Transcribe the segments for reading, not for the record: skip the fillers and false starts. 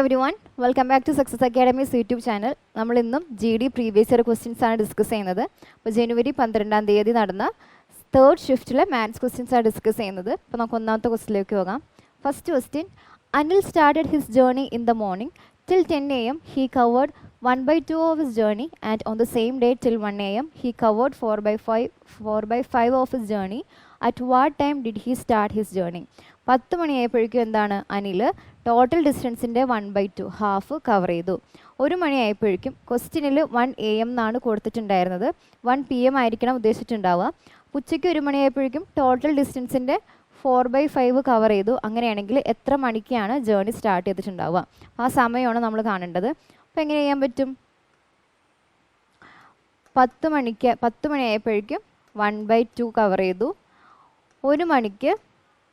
everyone, welcome back to Success Academy's YouTube channel. നമ്മൾ ഇന്നും GD previous year questions ആണ് discuss ചെയ്യുന്നത്. അപ്പോൾ ജനുവരി 12-ാം തീയതി നടന്ന തേർഡ് ഷിഫ്റ്റിലെ മാത്സ് ക്വസ്റ്റ്യൻസ് ആണ് ഡിസ്കസ് ചെയ്യുന്നത്. അപ്പോൾ നമുക്ക് ഒന്നാമത്തെ ക്വസ്റ്റ്യനിലേക്ക് പോകാം. First question, Anil started his journey in the morning. Till 10 a.m. he covered 1/2 of his journey, and on the same day till 1 a.m. he covered 4/5 of his journey. At what time did he start his journey? 10 മണിയായപ്പോഴേക്കും എന്താണ് Anil total ഡിസ്റ്റൻസിൻ്റെ 1/2 half cover ചെയ്തു. 1 മണിയായപ്പോഴേക്കും ക്വസ്റ്റ്യനിൽ 1 AM എന്നാണ് കൊടുത്തിട്ടുണ്ടായിരുന്നത്. 1 PM ആയിരിക്കണം ഉദ്ദേശിച്ചിട്ടുണ്ടാവുക. ഉച്ചയ്ക്ക് 1 മണിയായപ്പോഴേക്കും total ഡിസ്റ്റൻസിൻ്റെ 4/5 cover ചെയ്തു. അങ്ങനെയാണെങ്കിൽ എത്ര മണിക്കാണ് ജേർണി സ്റ്റാർട്ട് ചെയ്തിട്ടുണ്ടാവുക? ആ സമയമാണ് നമ്മൾ കാണേണ്ടത്. അപ്പോൾ എങ്ങനെ ചെയ്യാൻ പറ്റും? 10 മണിയായപ്പോഴേക്കും 1/2 കവർ ചെയ്തു. 1 മണിക്ക്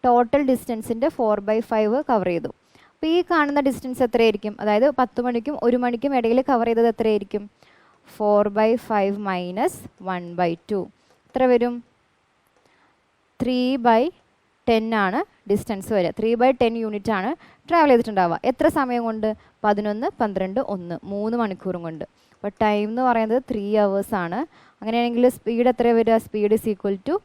ടോട്ടൽ ഡിസ്റ്റൻസിൻ്റെ 4/5 കവർ ചെയ്തു. അപ്പോൾ ഈ കാണുന്ന ഡിസ്റ്റൻസ് എത്രയായിരിക്കും? അതായത് 10 മണിക്കും 1 മണിക്കും ഇടയിൽ കവർ ചെയ്തത് എത്രയായിരിക്കും? 4/5 മൈനസ് 1/2 എത്ര വരും? 3/10 ആണ് ഡിസ്റ്റൻസ് വരിക. 3/10 യൂണിറ്റ് ആണ് ട്രാവൽ ചെയ്തിട്ടുണ്ടാവുക. എത്ര സമയം കൊണ്ട്? 11, 12, 1 3 മണിക്കൂറും കൊണ്ട്. അപ്പോൾ ടൈം എന്ന് പറയുന്നത് 3 hours ആണ്. അങ്ങനെയാണെങ്കിൽ സ്പീഡ് എത്ര വരിക? Speed is equal to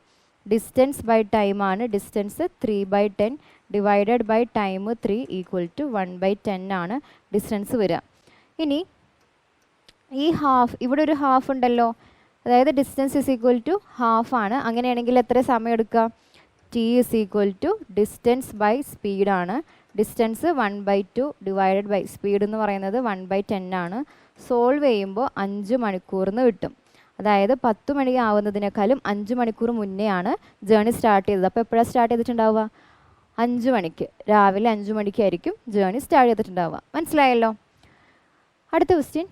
distance by time ആണ്. Distance 3/10 divided by time 3 equal to 1/10 ആണ് ഡിസ്റ്റൻസ് വരിക. ഇനി ഈ ഹാഫ്, ഇവിടെ ഒരു ഹാഫ് ഉണ്ടല്ലോ, അതായത് distance is equal to half ആണ്. അങ്ങനെയാണെങ്കിൽ എത്ര സമയം എടുക്കുക? T is equal to distance by സ്പീഡാണ്. ഡിസ്റ്റൻസ് 1/2 ഡിവൈഡഡ് ബൈ സ്പീഡ് എന്ന് പറയുന്നത് 1/10 ആണ്. സോൾവ് ചെയ്യുമ്പോൾ 5 മണിക്കൂറിന് കിട്ടും. അതായത് 10 മണി ആവുന്നതിനേക്കാളും 5 മണിക്കൂർ മുന്നേ ആണ് ജേർണി സ്റ്റാർട്ട് ചെയ്തത്. അപ്പോൾ എപ്പോഴാണ് സ്റ്റാർട്ട് ചെയ്തിട്ടുണ്ടാവുക? 5 മണിക്ക്, രാവിലെ 5 മണിക്കായിരിക്കും ജേർണി സ്റ്റാർട്ട് ചെയ്തിട്ടുണ്ടാവുക. മനസ്സിലായല്ലോ? അടുത്ത question,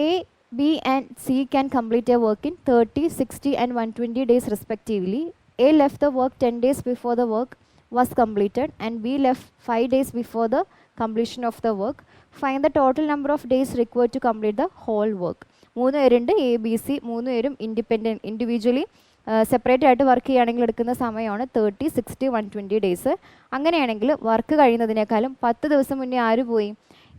A, B and C can complete a work in 30, 60 and 120 days respectively. A left the work 10 days before the work was completed and B left 5 days before the completion of the work. Find the total number of days required to complete the whole work. 3 പേരുണ്ട്, A, B, C. 3 പേരും individually separate ആയിട്ട് work ചെയ്യുകയാണെങ്കിൽ എടുക്കുന്ന സമയമാണ് 30, 60, 120 days. അങ്ങനെയാണെങ്കിൽ work കഴിയുന്നതിനേക്കാളും 10 ദിവസം മുന്നേ ആര് പോയി?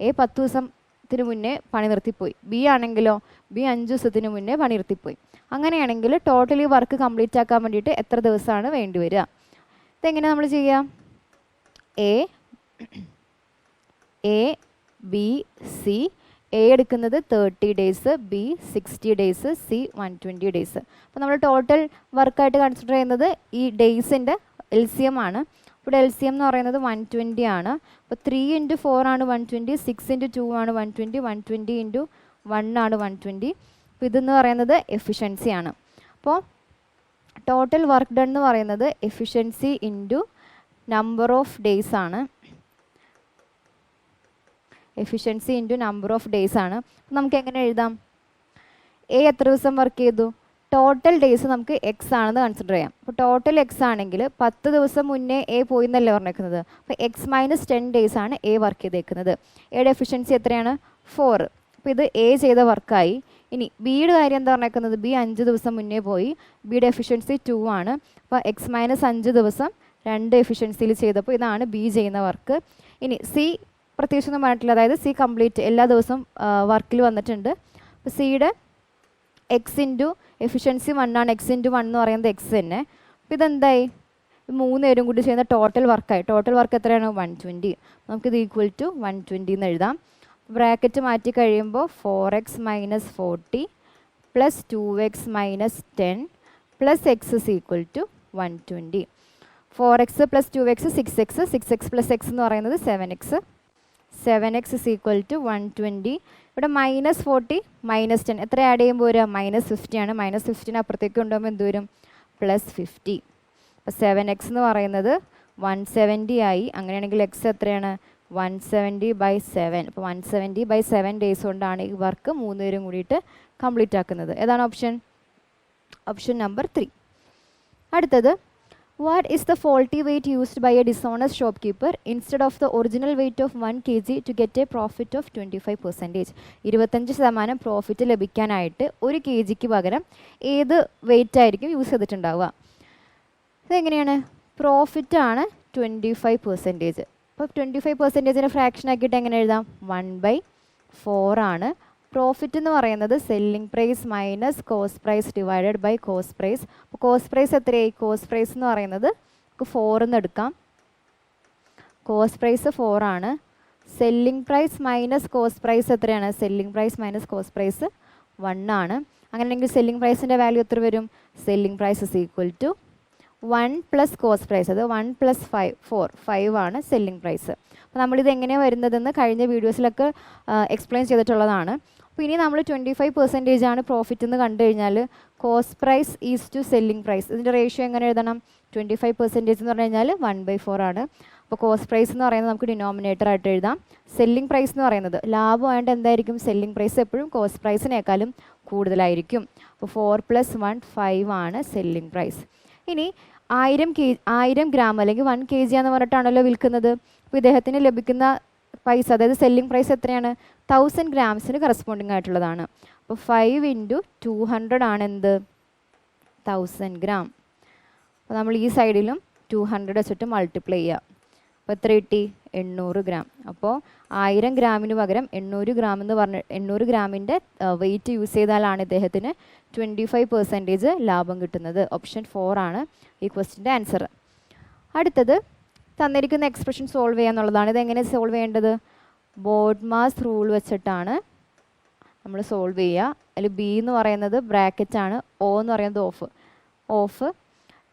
A 10 ദിവസത്തിന് മുന്നേ പണി നിർത്തിപ്പോയി. B ആണെങ്കിലോ? B 5 ദിവസത്തിന് മുന്നേ പണി നിർത്തിപ്പോയി. അങ്ങനെയാണെങ്കിൽ ടോട്ടലി വർക്ക് കംപ്ലീറ്റ് ആക്കാൻ വേണ്ടിയിട്ട് എത്ര ദിവസമാണ് വേണ്ടി വരിക? ഇതെങ്ങനെ നമ്മൾ ചെയ്യുക? A, B, C. A എടുക്കുന്നത് 30 days, B 60 days, C 120 days. അപ്പോൾ നമ്മൾ ടോട്ടൽ വർക്കായിട്ട് കൺസിഡർ ചെയ്യുന്നത് ഈ ഡേയ്സിൻ്റെ LCM ആണ്. ഇവിടെ LCM എന്ന് പറയുന്നത് 120 ആണ്. അപ്പോൾ 3 × 4 ആണ് 120, 6 × 2 ആണ് 120, 120 × 1 ആണ് 120. അപ്പോൾ ഇതെന്ന് പറയുന്നത് എഫിഷ്യൻസി ആണ്. അപ്പോൾ ടോട്ടൽ വർക്ക് ഡൺ എന്ന് പറയുന്നത് efficiency into number of days ആണ്. Efficiency into number of days ആണ്. അപ്പോൾ നമുക്ക് എങ്ങനെ എഴുതാം? A എത്ര ദിവസം വർക്ക് ചെയ്തു? ടോട്ടൽ ഡേയ്സ് നമുക്ക് X ആണെന്ന് കൺസിഡർ ചെയ്യാം. അപ്പോൾ ടോട്ടൽ X ആണെങ്കിൽ 10 ദിവസം മുന്നേ A പോയി എന്നല്ലേ പറഞ്ഞേക്കുന്നത്. അപ്പോൾ X - 10 ഡേയ്സ് ആണ് A വർക്ക് ചെയ്തേക്കുന്നത്. Aയുടെ എഫിഷ്യൻസി എത്രയാണ്? 4. അപ്പോൾ ഇത് A ചെയ്ത വർക്കായി. ഇനി Bയുടെ കാര്യം എന്താ പറഞ്ഞേക്കുന്നത്? B 5 ദിവസം മുന്നേ പോയി. Bയുടെ എഫിഷ്യൻസി 2 ആണ്. അപ്പോൾ X - 5 ദിവസം 2 എഫിഷ്യൻസിയിൽ ചെയ്തപ്പോൾ ഇതാണ് B ചെയ്യുന്ന വർക്ക്. ഇനി C പ്രത്യേകിച്ചൊന്നും പറഞ്ഞിട്ടില്ല, അതായത് C കംപ്ലീറ്റ് എല്ലാ ദിവസവും വർക്കിൽ വന്നിട്ടുണ്ട്. അപ്പോൾ Cയുടെ X ഇൻറ്റു എഫിഷ്യൻസി 1 ആണ്. X × 1 എന്ന് പറയുന്നത് X തന്നെ. അപ്പോൾ ഇതെന്തായി? 3 പേരും കൂടി ചെയ്യുന്ന ടോട്ടൽ വർക്കായി. ടോട്ടൽ വർക്ക് എത്രയാണ്? 120. നമുക്കിത് ഈക്വൽ ടു 120 എന്ന് എഴുതാം. ബ്രാക്കറ്റ് മാറ്റി കഴിയുമ്പോൾ 4x - 40 + 2x - 10 + x is equal to 120. 4x + 2x 6x, 6x + x എന്ന് പറയുന്നത് 7x. 7x is equal to 120. ഇവിടെ -40 - 10 എത്ര ആഡ് ചെയ്യുമ്പോൾ വരിക? -50 ആണ്. -15 അപ്പുറത്തേക്ക് കൊണ്ടുപോകുമ്പോൾ എന്ത് വരും? +50. അപ്പോൾ 7x എന്ന് പറയുന്നത് 170 ആയി. അങ്ങനെയാണെങ്കിൽ x എത്രയാണ്? 170/7. അപ്പോൾ 170/7 ഡേയ്സ് കൊണ്ടാണ് ഈ വർക്ക് 3 പേരും കൂടിയിട്ട് കംപ്ലീറ്റ് ആക്കുന്നത്. ഏതാണ് ഓപ്ഷൻ? Option number 3. അടുത്തത്, what is the faulty weight used by a dishonest shopkeeper instead of the original weight of 1 kg to get a profit of 25%? 25% profit ലഭിക്കാനായിട്ട് 1 kgക്ക് പകരം ഏത് വെയിറ്റ് ആയിരിക്കും യൂസ് ചെയ്തിട്ടുണ്ടാവുക? ഇതെങ്ങനെയാണ്? പ്രോഫിറ്റ് ആണ് 25%. അപ്പോൾ 25% ഫ്രാക്ഷൻ ആക്കിയിട്ട് എങ്ങനെ എഴുതാം? 1/4 ആണ്. പ്രോഫിറ്റ് എന്ന് പറയുന്നത് selling price minus cost price divided by cost price. അപ്പോൾ കോസ്റ്റ് പ്രൈസ് എത്രയായി? കോസ്റ്റ് പ്രൈസ് എന്ന് പറയുന്നത് നമുക്ക് 4 എന്ന് എടുക്കാം. കോസ്റ്റ് പ്രൈസ് 4 ആണ്. Selling price minus cost price എത്രയാണ്? Selling price minus cost price 1 ആണ്. അങ്ങനെയാണെങ്കിൽ സെല്ലിംഗ് പ്രൈസിൻ്റെ വാല്യൂ എത്ര വരും? Selling price is equal to 1 plus cost price, അത് 1 പ്ലസ് 5 ആണ് സെല്ലിംഗ് പ്രൈസ്. അപ്പോൾ നമ്മളിത് എങ്ങനെയാണ് വരുന്നതെന്ന് കഴിഞ്ഞ വീഡിയോസിലൊക്കെ എക്സ്പ്ലെയിൻ ചെയ്തിട്ടുള്ളതാണ്. അപ്പോൾ ഇനി നമ്മൾ 25% ആണ് പ്രോഫിറ്റ് എന്ന് കണ്ടു കഴിഞ്ഞാൽ cost price is to selling price, ഇതിൻ്റെ റേഷ്യോ എങ്ങനെ എഴുതണം? 25% എന്ന് പറഞ്ഞു കഴിഞ്ഞാൽ 1/4 ആണ്. അപ്പോൾ കോസ്റ്റ് പ്രൈസ് എന്ന് പറയുന്നത് നമുക്ക് ഡിനോമിനേറ്റർ ആയിട്ട് എഴുതാം. സെല്ലിംഗ് പ്രൈസ് എന്ന് പറയുന്നത് ലാഭമായിട്ട് എന്തായിരിക്കും? സെല്ലിംഗ് പ്രൈസ് എപ്പോഴും കോസ്റ്റ് പ്രൈസിനേക്കാളും കൂടുതലായിരിക്കും. അപ്പോൾ 4 + 1 5 ആണ് സെല്ലിംഗ് പ്രൈസ്. ഇനി 1000 ഗ്രാം അല്ലെങ്കിൽ 1 kg എന്ന് പറഞ്ഞിട്ടാണല്ലോ വിൽക്കുന്നത്. അപ്പോൾ ഇദ്ദേഹത്തിന് ലഭിക്കുന്ന പൈസ, അതായത് സെല്ലിംഗ് പ്രൈസ് എത്രയാണ്? 1000 ഗ്രാംസിന് കറസ്പോണ്ടിങ് ആയിട്ടുള്ളതാണ്. അപ്പോൾ 5 × 200 ആണ് എന്ത്? 1000 ഗ്രാം. അപ്പോൾ നമ്മൾ ഈ സൈഡിലും 200 വെച്ചിട്ട് മൾട്ടിപ്ലൈ ചെയ്യാം. അപ്പോൾ എത്ര കിട്ടി? 800 ഗ്രാം. അപ്പോൾ 1000 ഗ്രാമിന് പകരം 800 ഗ്രാം എന്ന് പറഞ്ഞ് 800 ഗ്രാമിൻ്റെ വെയിറ്റ് യൂസ് ചെയ്താലാണ് ഇദ്ദേഹത്തിന് 25% ലാഭം കിട്ടുന്നത്. ഓപ്ഷൻ 4 ആണ് ഈ ക്വസ്റ്റിൻ്റെ ആൻസർ. അടുത്തത് തന്നിരിക്കുന്ന എക്സ്പ്രഷൻ സോൾവ് ചെയ്യുക എന്നുള്ളതാണ്. ഇതെങ്ങനെ സോൾവ് ചെയ്യേണ്ടത്? ബോഡ്മാസ് റൂൾ വെച്ചിട്ടാണ് നമ്മൾ സോൾവ് ചെയ്യുക. അതിൽ ബി എന്ന് പറയുന്നത് ബ്രാക്കറ്റാണ്, ഒ എന്ന് പറയുന്നത് of,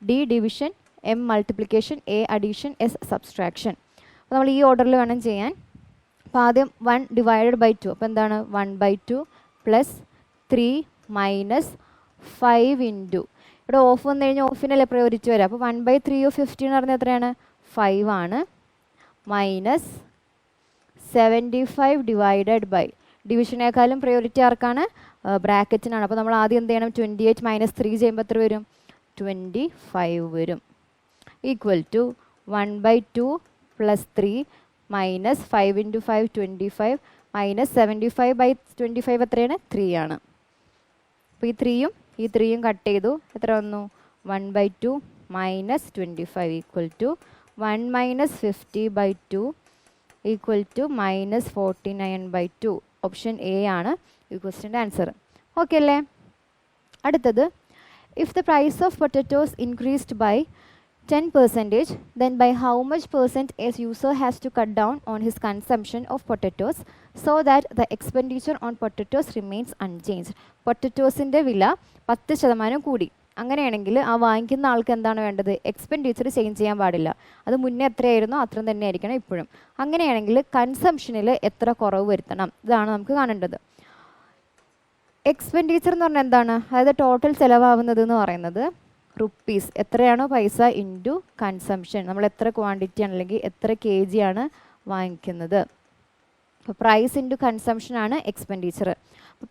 D division, M multiplication, A addition, S subtraction. അപ്പോൾ നമ്മൾ ഈ ഓർഡറിൽ വേണം ചെയ്യാൻ. അപ്പോൾ ആദ്യം 1 ഡിവൈഡഡ് ബൈ 2, അപ്പോൾ എന്താണ്? 1/2 പ്ലസ് 3 മൈനസ് 5 ഇൻറ്റു, ഇവിടെ ഓഫ് വന്നു കഴിഞ്ഞാൽ ഓഫിനല്ലേ പ്രയോറിറ്റി വരാം. അപ്പോൾ 1/3 of 50 എന്ന് പറഞ്ഞാൽ എത്രയാണ്? 5 ആണ്. മൈനസ് 75 ഡിവൈഡഡ് ബൈ, ഡിവിഷനേക്കാളും പ്രയോറിറ്റി ആർക്കാണ്? ബ്രാക്കറ്റിനാണ്. അപ്പോൾ നമ്മൾ ആദ്യം എന്ത് ചെയ്യണം? 28 മൈനസ് 3 ചെയ്യുമ്പോൾ എത്ര വരും? 25 വരും. Equal to 1/2 plus 3 minus 5 × 5 25 minus 75/25 എത്രയാണ്? 3 ആണ്. അപ്പോൾ ഈ 3യും കട്ട് ചെയ്തു. എത്ര വന്നു? 1/2 minus 25 equal to 1 minus 50/2 equal to minus 49/2. Option A ആണ് ഈ ക്വസ്റ്റിൻ്റെ ആൻസർ. ഓക്കെ അല്ലേ? അടുത്തത്, if the price of potatoes increased by 10%, then by how much percent a user has to cut down on his consumption of potatoes so that the expenditure on potatoes remains unchanged? പൊട്ടറ്റോസിൻ്റെ വില 10% കൂടി. അങ്ങനെയാണെങ്കിൽ ആ വാങ്ങിക്കുന്ന ആൾക്ക് എന്താണ് വേണ്ടത്? Expenditure change ചെയ്യാൻ പാടില്ല. അത് മുന്നേ എത്രയായിരുന്നോ അത്രയും തന്നെ ആയിരിക്കണം ഇപ്പോഴും. അങ്ങനെയാണെങ്കിൽ കൺസംഷനിൽ എത്ര കുറവ് വരുത്തണം? ഇതാണ് നമുക്ക് കാണേണ്ടത്. എക്സ്പെൻഡിച്ചർ എന്ന് പറഞ്ഞാൽ എന്താണ്? അതായത് ടോട്ടൽ ചിലവാകുന്നത് എന്ന് പറയുന്നത് റുപ്പീസ്, എത്രയാണോ പൈസ ഇൻറ്റു കൺസംഷൻ, നമ്മൾ എത്ര ക്വാണ്ടിറ്റി ആണ് അല്ലെങ്കിൽ എത്ര kg ആണ് വാങ്ങിക്കുന്നത്. അപ്പോൾ പ്രൈസ് ഇൻറ്റു കൺസംഷൻ ആണ് എക്സ്പെൻഡിച്ചർ. അപ്പോൾ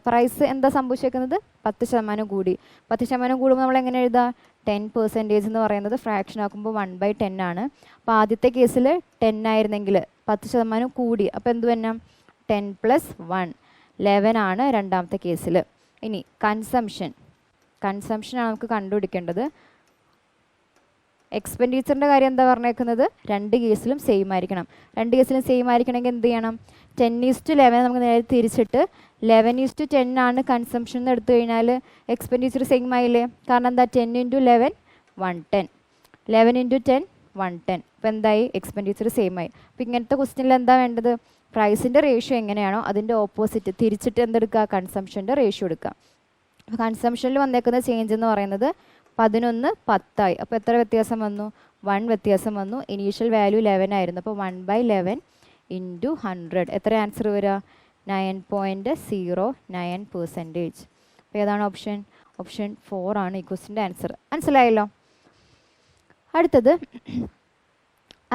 പ്രൈസ് എന്താ സംഭവിച്ചേക്കുന്നത്? 10% കൂടി. 10% കൂടുമ്പോൾ നമ്മൾ എങ്ങനെ എഴുതാം? 10% എന്ന് പറയുന്നത് ഫ്രാക്ഷൻ ആക്കുമ്പോൾ 1/10 ആണ്. അപ്പോൾ ആദ്യത്തെ കേസിൽ 10 ആയിരുന്നെങ്കിൽ 10% കൂടി, അപ്പോൾ എന്ത് തന്നെ? 10 + 1 11 ആണ് രണ്ടാമത്തെ കേസിൽ. ഇനി കൺസംഷനാണ് നമുക്ക് കണ്ടുപിടിക്കേണ്ടത്. എക്സ്പെൻഡിച്ചറിൻ്റെ കാര്യം എന്താ പറഞ്ഞേക്കുന്നത്? 2 കേസിലും സെയിം ആയിരിക്കണം. 2 കേസിലും സെയിം ആയിരിക്കണമെങ്കിൽ എന്ത് ചെയ്യണം? 10:11 നമുക്ക് നേരെ തിരിച്ചിട്ട് 11:10 ആണ് കൺസംഷൻ എന്ന് എടുത്തു കഴിഞ്ഞാൽ എക്സ്പെൻഡിച്ചർ സെയിം ആയില്ലേ? കാരണം എന്താ? 10 × 11 110, 11 × 10 110. അപ്പോൾ എന്തായി? എക്സ്പെൻഡിച്ചർ സെയിം ആയി. അപ്പോൾ ഇങ്ങനത്തെ ക്വസ്റ്റ്യനിൽ എന്താ വേണ്ടത്? പ്രൈസിൻ്റെ റേഷ്യോ എങ്ങനെയാണോ അതിൻ്റെ ഓപ്പോസിറ്റ് തിരിച്ചിട്ട് എന്തെടുക്കുക? കൺസംഷൻ്റെ റേഷ്യോ എടുക്കുക. അപ്പോൾ കൺസംഷനിൽ വന്നേക്കുന്ന ചേഞ്ച് എന്ന് പറയുന്നത് 11 10 അപ്പോൾ എത്ര വ്യത്യാസം വന്നു? 1 വ്യത്യാസം വന്നു. ഇനീഷ്യൽ വാല്യൂ 11 ആയിരുന്നു. അപ്പോൾ 1/11 × 100 എത്ര ആൻസർ വരിക? 9.09%. അപ്പോൾ ഏതാണ് ഓപ്ഷൻ? ഓപ്ഷൻ 4 ആണ് ഈ ക്വസ്റ്റിൻ്റെ ആൻസർ. മനസ്സിലായല്ലോ? അടുത്തത്,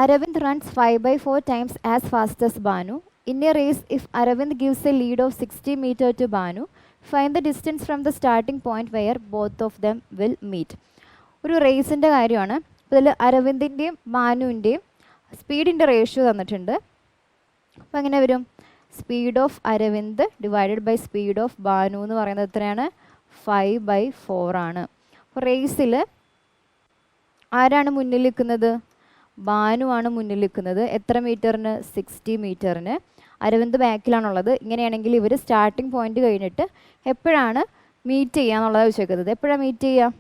Aravind runs 5/4 times as fast as Banu. In a race, if Aravind gives a lead of 60 meters to Banu, find the distance from the starting point where both of them will meet. ഒരു റേസിൻ്റെ കാര്യമാണ്. ഇതിൽ അരവിന്ദിൻ്റെയും ബാനുവിൻ്റെയും സ്പീഡിൻ്റെ ratio തന്നിട്ടുണ്ട്. അപ്പോൾ എങ്ങനെ വരും? Speed of Aravind divided by speed of Banu എന്ന് പറയുന്നത് എത്രയാണ്? 5/4 ആണ്. അപ്പോൾ റേസിൽ ആരാണ് മുന്നിൽ നിൽക്കുന്നത്? ഭാനുവാണ് മുന്നിൽ നിൽക്കുന്നത്. എത്ര മീറ്ററിന്? 60 മീറ്ററിന്. അരവിന്ദ് ബാക്കിലാണുള്ളത്. ഇങ്ങനെയാണെങ്കിൽ ഇവർ സ്റ്റാർട്ടിംഗ് പോയിന്റ് കഴിഞ്ഞിട്ട് എപ്പോഴാണ് മീറ്റ് ചെയ്യുക എന്നുള്ളതാണ് ചോദിക്കുന്നത്. എപ്പോഴാണ് മീറ്റ് ചെയ്യുക?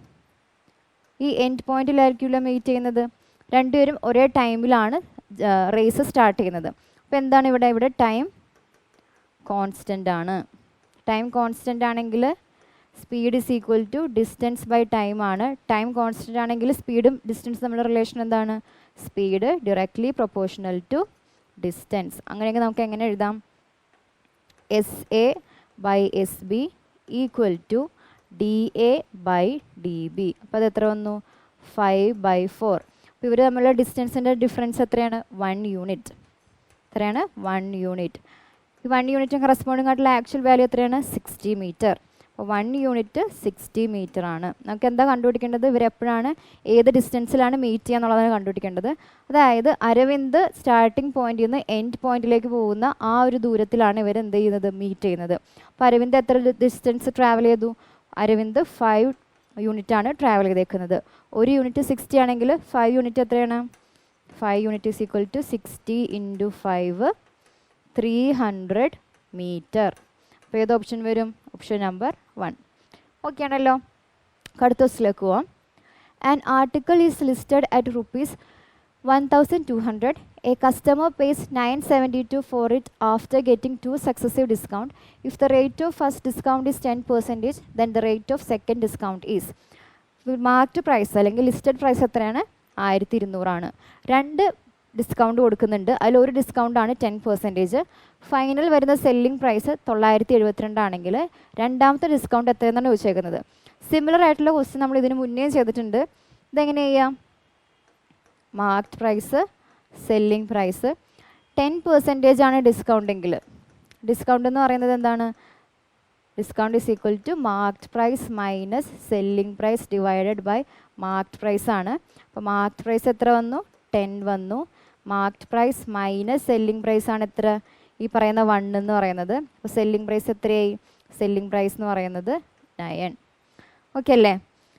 ഈ എൻഡ് പോയിന്റിലായിരിക്കില്ല മീറ്റ് ചെയ്യുന്നത്. രണ്ടുപേരും ഒരേ ടൈമിലാണ് റേസ് സ്റ്റാർട്ട് ചെയ്യുന്നത്. അപ്പോൾ എന്താണ് ഇവിടെ ടൈം കോൺസ്റ്റൻ്റ് ആണ്. ടൈം കോൺസ്റ്റൻ്റ് ആണെങ്കിൽ speed is equal to distance by time ആണ്. ടൈം കോൺസ്റ്റൻ്റ് ആണെങ്കിൽ സ്പീഡും ഡിസ്റ്റൻസും തമ്മിലുള്ള റിലേഷൻ എന്താണ്? Speed directly proportional to distance. അങ്ങനെയെങ്കിൽ നമുക്ക് എങ്ങനെ എഴുതാം? SA by SB equal to DA by DB. അപ്പോൾ അത് എത്ര വന്നു? 5/4. അപ്പോൾ ഇവർ തമ്മിലുള്ള ഡിസ്റ്റൻസിൻ്റെ ഡിഫറൻസ് എത്രയാണ്? 1 യൂണിറ്റ്. എത്രയാണ്? 1 യൂണിറ്റ്. ഈ 1 യൂണിറ്റും കറസ്പോണ്ടിങ് ആയിട്ടുള്ള ആക്ച്വൽ വാല്യൂ എത്രയാണ്? 60 മീറ്റർ. അപ്പോൾ 1 യൂണിറ്റ് 60 മീറ്റർ ആണ്. നമുക്ക് എന്താ കണ്ടുപിടിക്കേണ്ടത്? ഇവരെപ്പോഴാണ് ഏത് ഡിസ്റ്റൻസിലാണ് മീറ്റ് ചെയ്യുക എന്നുള്ളതാണ് കണ്ടുപിടിക്കേണ്ടത്. അതായത് അരവിന്ദ് സ്റ്റാർട്ടിംഗ് പോയിന്റിൽ നിന്ന് എൻഡ് പോയിന്റിലേക്ക് പോകുന്ന ആ ഒരു ദൂരത്തിലാണ് ഇവർ എന്ത് ചെയ്യുന്നത്? മീറ്റ് ചെയ്യുന്നത്. അപ്പോൾ അരവിന്ദ് എത്ര ഡിസ്റ്റൻസ് ട്രാവൽ ചെയ്തു? അരവിന്ദ് 5 യൂണിറ്റ് ആണ് ട്രാവൽ ചെയ്തേക്കുന്നത്. ഒരു യൂണിറ്റ് 60 ആണെങ്കിൽ 5 യൂണിറ്റ് എത്രയാണ്? 5 unit is equal to 60 × 5 300 metre. അപ്പോൾ ഏത് ഓപ്ഷൻ വരും? Option number 1. ഓക്കെ ആണല്ലോ. അടുത്ത ക്വസ്റ്റിലേക്ക് പോവാം. An article is listed at ₹1200. A customer pays $972 for it after getting 2 successive discounts. If the rate of first discount is 10%, then the rate of second discount is. Marked price അല്ലെങ്കിൽ listed price എത്രയാണ്? 1200 ആണ്. 2 discount കൊടുക്കുന്നുണ്ട്. അതിലൊരു ഡിസ്കൗണ്ടാണ് 10%. Final വരുന്ന selling price 972 ആണെങ്കിൽ രണ്ടാമത്തെ discount എത്രയെന്നാണ് ചോദിച്ചേക്കുന്നത്. സിമിലർ ആയിട്ടുള്ള ക്വസ്റ്റ്യൻ നമ്മൾ ഇതിന് മുന്നേ ചെയ്തിട്ടുണ്ട്. ഇതെങ്ങനെ ചെയ്യാം? Marked price, selling price. 10% ആണ് ഡിസ്കൗണ്ട് എങ്കിൽ ഡിസ്കൗണ്ട് എന്ന് പറയുന്നത് എന്താണ്? Discount is equal to marked price minus selling price divided by marked price ആണ്. അപ്പോൾ മാർക്ക്ഡ് പ്രൈസ് എത്ര വന്നു? 10 വന്നു. Marked price minus selling price ആണ് എത്ര? ഈ പറയുന്ന 1 എന്ന് പറയുന്നത്. അപ്പോൾ സെല്ലിംഗ് പ്രൈസ് എത്രയായി? സെല്ലിംഗ് പ്രൈസ് എന്ന് പറയുന്നത് 9. ഓക്കെ അല്ലേ?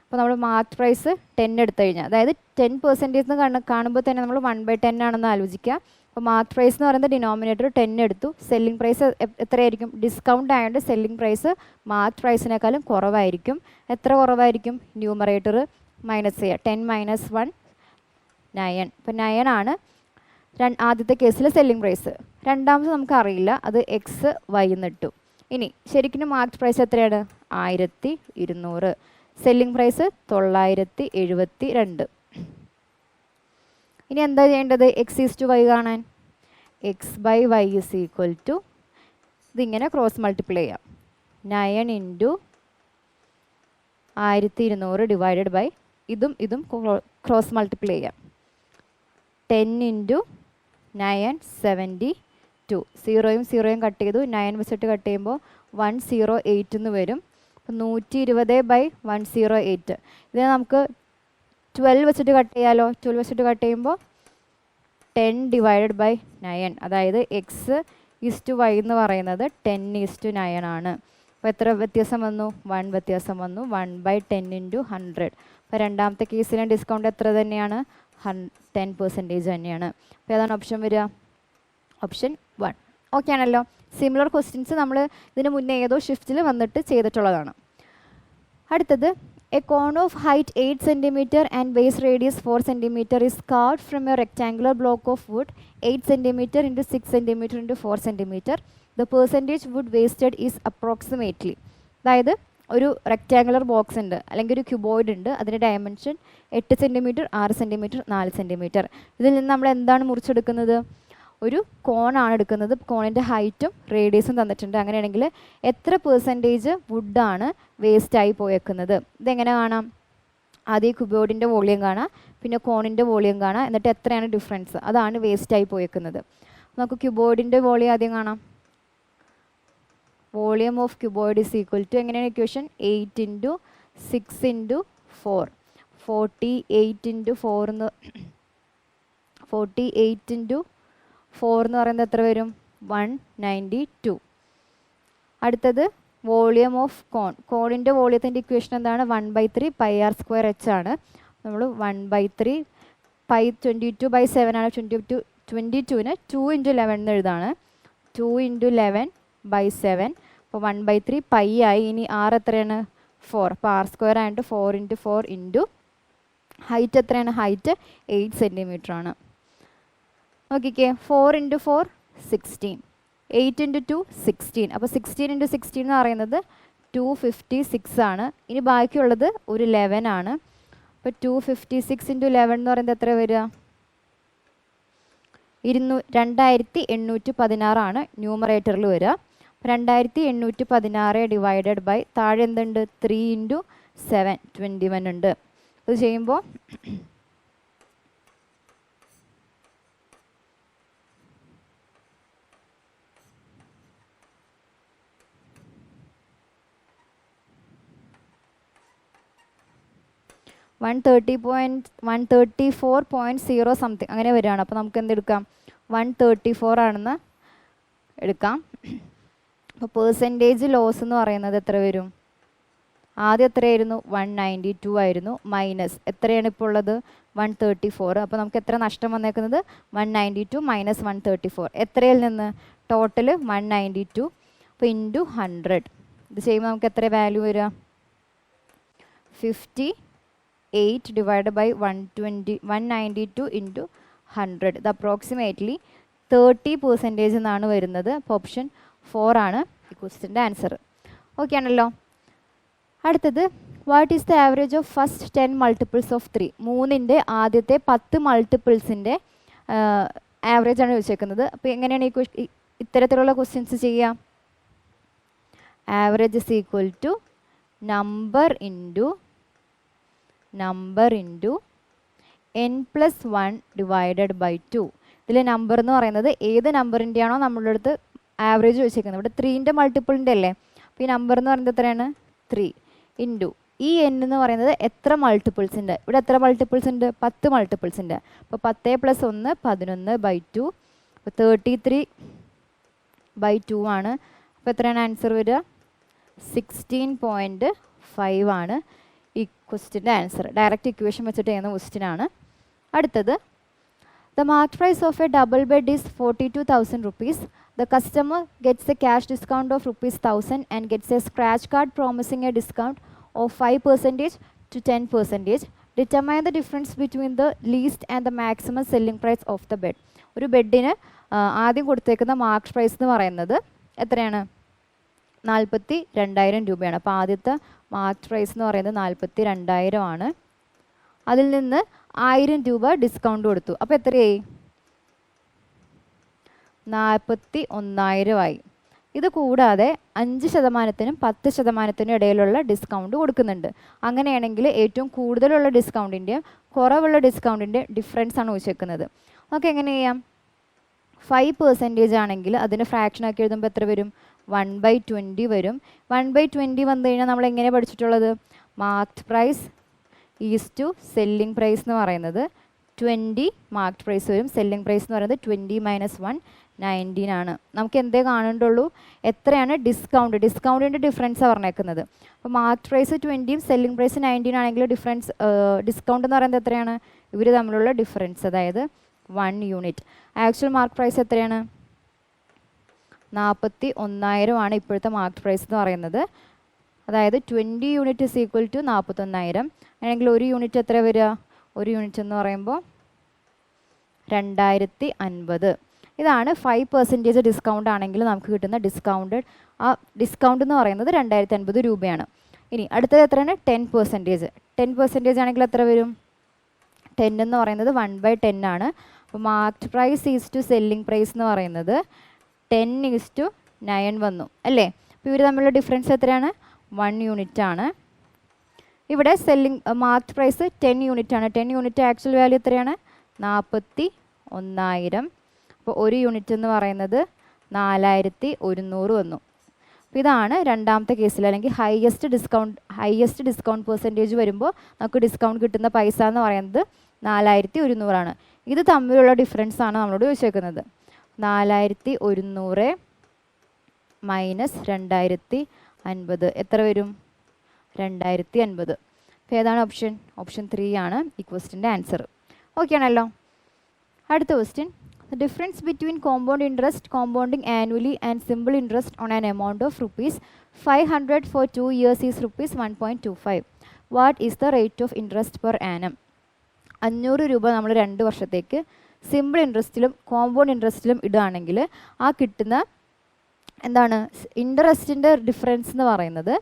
അപ്പോൾ നമ്മൾ മാർക്ക്ഡ് പ്രൈസ് 10 എടുത്തു കഴിഞ്ഞാൽ, അതായത് 10% കാണുമ്പോൾ തന്നെ നമ്മൾ 1/10 ആണെന്ന് ആലോചിക്കുക. അപ്പോൾ മാർക്ക്ഡ് പ്രൈസ് എന്ന് പറയുന്നത് ഡിനോമിനേറ്റർ 10 എടുത്തു. സെല്ലിംഗ് പ്രൈസ് എത്രയായിരിക്കും? ഡിസ്കൗണ്ട് ആയതുകൊണ്ട് സെല്ലിംഗ് പ്രൈസ് മാർക്ക്ഡ് പ്രൈസിനേക്കാളും കുറവായിരിക്കും. എത്ര കുറവായിരിക്കും? ന്യൂമറേറ്റർ മൈനസ് ചെയ്യുക. 10 - 1 9. അപ്പോൾ 9 ആണ് ആദ്യത്തെ കേസിൽ സെല്ലിംഗ് പ്രൈസ്. രണ്ടാമത് നമുക്കറിയില്ല, അത് XY എന്നിട്ടു. ഇനി ശരിക്കും മാർക്ക്ഡ് പ്രൈസ് എത്രയാണ്? 1200. Selling price 972. ഇനി എന്താ ചെയ്യേണ്ടത്? X/Y കാണാൻ X/Y ഈസ് ഈക്വൽ ടു ഇതിങ്ങനെ ക്രോസ് മൾട്ടിപ്ലൈ ചെയ്യാം. 9 × 1200 ഡിവൈഡഡ് ബൈ ഇതും ക്രോസ് മൾട്ടിപ്ലൈ ചെയ്യാം. 10 × 9 72. 0യും 0യും കട്ട് ചെയ്തു. 9 വെച്ചിട്ട് കട്ട് ചെയ്യുമ്പോൾ 108 എന്ന് വരും. അപ്പോൾ 120/108. ഇതിനെ നമുക്ക് 12 വെച്ചിട്ട് കട്ട് ചെയ്യാലോ. 12 വെച്ചിട്ട് കട്ട് ചെയ്യുമ്പോൾ 10 ഡിവൈഡഡ് ബൈ 9. അതായത് X/Y എന്ന് പറയുന്നത് 10:9 ആണ്. അപ്പോൾ എത്ര വ്യത്യാസം വന്നു? 1 വ്യത്യാസം വന്നു. 1/10 × 100. അപ്പോൾ രണ്ടാമത്തെ കേസിലെ ഡിസ്കൗണ്ട് എത്ര തന്നെയാണ്? 10% തന്നെയാണ്. അപ്പോൾ ഏതാണ് ഓപ്ഷൻ വരിക? ഓപ്ഷൻ 1. ഓക്കെ ആണല്ലോ. സിമിലർ ക്വസ്റ്റ്യൻസ് നമ്മൾ ഇതിന് മുന്നേ ഏതോ ഷിഫ്റ്റിൽ വന്നിട്ട് ചെയ്തിട്ടുള്ളതാണ്. അടുത്തത്, a cone of height 8 cm and base radius 4 cm is carved from a rectangular block of wood 8 cm into 6 cm into 4 cm. The percentage wood wasted is approximately. അതായത് ഒരു റെക്റ്റാങ്കുലർ ബോക്സ് ഉണ്ട്, അല്ലെങ്കിൽ ഒരു ക്യൂബോയിഡ് ഉണ്ട്. അതിൻ്റെ dimension 8 cm, 6 cm, 4 cm. ഇതിൽ നിന്ന് നമ്മൾ എന്താണ് മുറിച്ചെടുക്കുന്നത്? ഒരു കോണാണ് എടുക്കുന്നത്. കോണിൻ്റെ ഹൈറ്റും റേഡിയസും തന്നിട്ടുണ്ട്. അങ്ങനെയാണെങ്കിൽ എത്ര പെർസെൻറ്റേജ് വുഡാണ് വേസ്റ്റായി പോയേക്കുന്നത്? ഇതെങ്ങനെ കാണാം? ആദ്യം ക്യൂബോയിഡിൻ്റെ വോളിയം കാണാം, പിന്നെ കോണിൻ്റെ വോളിയം കാണാം, എന്നിട്ട് എത്രയാണ് ഡിഫറൻസ്, അതാണ് വേസ്റ്റായി പോയേക്കുന്നത്. നമുക്ക് ക്യൂബോയിഡിൻ്റെ വോളിയം ആദ്യം കാണാം. Volume of cuboid is equal to, എങ്ങനെയാണ് ഇക്വേഷൻ? 8 × 6 × 4. 48 × 4 എന്ന് 48 × 4 എന്ന് പറയുന്നത് എത്ര വരും? 192. അടുത്തത് വോളിയം ഓഫ് കോൺ. കോണിൻ്റെ വോളിയത്തിൻ്റെ ഇക്വേഷൻ എന്താണ്? 1/3 πr² h ആണ്. നമ്മൾ 1/3 പൈ 22/7 ആണ്. 22ന് 2 × 11 എന്ന് എഴുതാണ്. 2 × 11/7. അപ്പോൾ 1/3 പൈ ആയി. ഇനി r എത്രയാണ്? 4. അപ്പോൾ r² ആയിട്ട് 4 × 4 ഇൻറ്റു ഹൈറ്റ് എത്രയാണ്? ഹൈറ്റ് 8 സെൻറ്റിമീറ്റർ ആണ്. നോക്കിക്കേ, 4 × 4 16, 8 × 2 16. അപ്പോൾ 16 × 16 എന്ന് പറയുന്നത് 256 ആണ്. ഇനി ബാക്കിയുള്ളത് ഒരു 11 ആണ്. അപ്പോൾ 256 × 11 എന്ന് പറയുന്നത് എത്ര വരിക? 2816 ആണ് ന്യൂമറേറ്ററിൽ വരിക. 2816 ഡിവൈഡഡ് ബൈ താഴെ എന്തുണ്ട്? 3 × 7 21 ഉണ്ട്. ഇത് ചെയ്യുമ്പോൾ 134.0 സംതിങ് അങ്ങനെ വരികയാണ്. അപ്പോൾ നമുക്ക് എന്തെടുക്കാം? 134 ആണെന്ന് എടുക്കാം. അപ്പോൾ പെർസെൻറ്റേജ് ലോസ് എന്ന് പറയുന്നത് എത്ര വരും? ആദ്യം എത്രയായിരുന്നു? 192 ആയിരുന്നു. മൈനസ് എത്രയാണ് ഇപ്പോൾ ഉള്ളത്? 134. അപ്പോൾ നമുക്ക് എത്ര നഷ്ടം വന്നേക്കുന്നത്? 192 മൈനസ് 134. എത്രയിൽ നിന്ന്? ടോട്ടൽ 192. അപ്പോൾ ഇൻറ്റു 100. ഇത് ചെയ്യുമ്പോൾ നമുക്ക് എത്ര വാല്യൂ വരിക? 58 ഡിവൈഡ് ബൈ 192 ഇൻറ്റു 100. ഇത് അപ്രോക്സിമേറ്റ്ലി 30% എന്നാണ് വരുന്നത്. അപ്പോൾ ഓപ്ഷൻ 4 ആണ് ഈ ക്വസ്റ്റ്യൻ്റെ ആൻസർ. ഓക്കെ ആണല്ലോ. അടുത്തത്, what is the average of first 10 multiples of 3? 3ൻ്റെ ആദ്യത്തെ 10 മൾട്ടിപ്പിൾസിൻ്റെ ആവറേജ് ആണ് ചോദിച്ചേക്കുന്നത്. അപ്പോൾ എങ്ങനെയാണ് ഈ ഇത്തരത്തിലുള്ള ക്വസ്റ്റ്യൻസ് ചെയ്യുക? Average is equal to number into n+1 divided by 2. ഇതിൽ നമ്പർ എന്ന് പറയുന്നത് ഏത് നമ്പറിൻ്റെ ആണോ നമ്മളുടെ അടുത്ത് ആവറേജ് ചോദിച്ചേക്കുന്നത്. ഇവിടെ 3ൻ്റെ മൾട്ടിപ്പിളിൻ്റെ അല്ലേ? അപ്പോൾ ഈ നമ്പർ എന്ന് പറയുന്നത് എത്രയാണ്? 3 ഇൻറ്റു ഈ n എന്ന് പറയുന്നത് എത്ര മൾട്ടിപ്പിൾസ് ഉണ്ട്? ഇവിടെ എത്ര മൾട്ടിപ്പിൾസ് ഉണ്ട്? 10 മൾട്ടിപ്പിൾസ് ഉണ്ട്. അപ്പോൾ 10 + 1 11/2. അപ്പോൾ 33/2 ആണ്. അപ്പോൾ എത്രയാണ് ആൻസർ വരിക? 16.5 ആണ് ഈ ക്വസ്റ്റ്യൻ്റെ ആൻസർ. ഡയറക്റ്റ് ഇക്വേഷൻ വെച്ചിട്ട് ചെയ്യുന്ന ക്വസ്റ്റ്യൻ ആണ്. അടുത്തത്, the marked price of a double bed is 42,000 rupees. The customer gets a cash discount of ₹1,000 and gets a scratch card promising a discount of 5% to 10%. Determine the difference between the least and the maximum selling price of the bed. ഒരു ബെഡിന് ആദ്യം കൊടുത്തേക്കുന്ന marked price എന്ന് പറയുന്നത് എത്രയാണ്? 42,000 രൂപയാണ്. അപ്പോൾ ആദ്യത്തെ marked price എന്ന് പറയുന്നത് 42,000 ആണ്. അതിൽ നിന്ന് 1000 രൂപ ഡിസ്കൗണ്ട് കൊടുത്തു. അപ്പോൾ എത്രയായി? 41,000 ആയി. ഇത് കൂടാതെ 5%-നും 10%-നും ഇടയിലുള്ള ഡിസ്കൗണ്ട് കൊടുക്കുന്നുണ്ട്. അങ്ങനെയാണെങ്കിൽ ഏറ്റവും കൂടുതലുള്ള ഡിസ്കൗണ്ടിൻ്റെയും കുറവുള്ള ഡിസ്കൗണ്ടിൻ്റെ ഡിഫറൻസ് ആണ് ചോദിച്ചേക്കുന്നത്. നമുക്ക് എങ്ങനെ ചെയ്യാം? 5% ആണെങ്കിൽ അതിന് ഫ്രാക്ഷൻ ആക്കി എഴുതുമ്പോൾ എത്ര വരും? 1/20 വരും. 1/20 വന്നു കഴിഞ്ഞാൽ നമ്മൾ എങ്ങനെ പഠിച്ചിട്ടുള്ളത്? Marked price is to selling price എന്ന് പറയുന്നത് 20 മാർക്ട് പ്രൈസ് വരും. സെല്ലിംഗ് പ്രൈസ് എന്ന് പറയുന്നത് 20 - 1 19 ആണ്. നമുക്ക് എന്തേ കാണേണ്ടുള്ളൂ? എത്രയാണ് ഡിസ്കൗണ്ട്? ഡിസ്കൗണ്ടിൻ്റെ ഡിഫറൻസാണ് പറഞ്ഞേക്കുന്നത്. അപ്പോൾ മാർക്ട് പ്രൈസ് 20യും സെല്ലിംഗ് പ്രൈസ് 19 ആണെങ്കിൽ ഡിഫറൻസ് ഡിസ്കൗണ്ട് എന്ന് പറയുന്നത് എത്രയാണ്? ഇവർ തമ്മിലുള്ള ഡിഫറൻസ്, അതായത് 1 യൂണിറ്റ്. ആക്ച്വൽ മാർക്ട് പ്രൈസ് എത്രയാണ്? 41,000 ആണ് ഇപ്പോഴത്തെ മാർക്ട് പ്രൈസ് എന്ന് പറയുന്നത്. അതായത് 20 യൂണിറ്റ് ഇസ് ഈക്വൽ ടു 41,000. അല്ലെങ്കിൽ ഒരു യൂണിറ്റ് എത്ര വരിക? ഒരു യൂണിറ്റ് എന്ന് പറയുമ്പോൾ 2050. ഇതാണ് 5% ഡിസ്കൗണ്ട് ആണെങ്കിൽ നമുക്ക് കിട്ടുന്ന ഡിസ്കൗണ്ട്. ആ ഡിസ്കൗണ്ട് എന്ന് പറയുന്നത് 2050 രൂപയാണ്. ഇനി അടുത്തത് എത്രയാണ്? 10%. 10% ആണെങ്കിൽ എത്ര വരും? 10 എന്ന് പറയുന്നത് 1/10 ആണ്. അപ്പോൾ marked price is to selling price എന്ന് പറയുന്നത് 10:9 വന്നു അല്ലേ? അപ്പോൾ ഇവർ തമ്മിലുള്ള ഡിഫറൻസ് എത്രയാണ്? 1 യൂണിറ്റ് ആണ്. ഇവിടെ മാർക്ട് പ്രൈസ് 10 യൂണിറ്റ് ആണ്. 10 യൂണിറ്റ് ആക്ച്വൽ വാല്യൂ എത്രയാണ്? 41,000. അപ്പോൾ ഒരു യൂണിറ്റ് എന്ന് പറയുന്നത് 4,100 വന്നു. അപ്പോൾ ഇതാണ് രണ്ടാമത്തെ കേസിൽ, അല്ലെങ്കിൽ ഹയസ്റ്റ് ഡിസ്കൗണ്ട് പെർസെൻറ്റേജ് വരുമ്പോൾ നമുക്ക് ഡിസ്കൗണ്ട് കിട്ടുന്ന പൈസ എന്ന് പറയുന്നത് 4,100 ആണ്. ഇത് തമ്മിലുള്ള ഡിഫറൻസ് ആണ് നമ്മളോട് ചോദിച്ചേക്കുന്നത്. 4,100 മൈനസ് 2050 എത്ര വരും? 2050. അപ്പോൾ ഏതാണ് ഓപ്ഷൻ? ഓപ്ഷൻ 3 ആണ് ഈ ക്വസ്റ്റ്യൻ്റെ ആൻസർ. ഓക്കെ ആണല്ലോ. അടുത്ത question, the difference between compound interest compounding annually and simple interest on an amount of rupees 500 for 2 years is rupees 1.25. What is the rate of interest per annum? 500 രൂപ നമ്മൾ 2 വർഷത്തേക്ക് simple ഇൻട്രസ്റ്റിലും compound ഇൻട്രസ്റ്റിലും ഇടുകയാണെങ്കിൽ ആ കിട്ടുന്ന എന്താണ് ഇൻട്രസ്റ്റിൻ്റെ difference എന്ന് പറയുന്നത്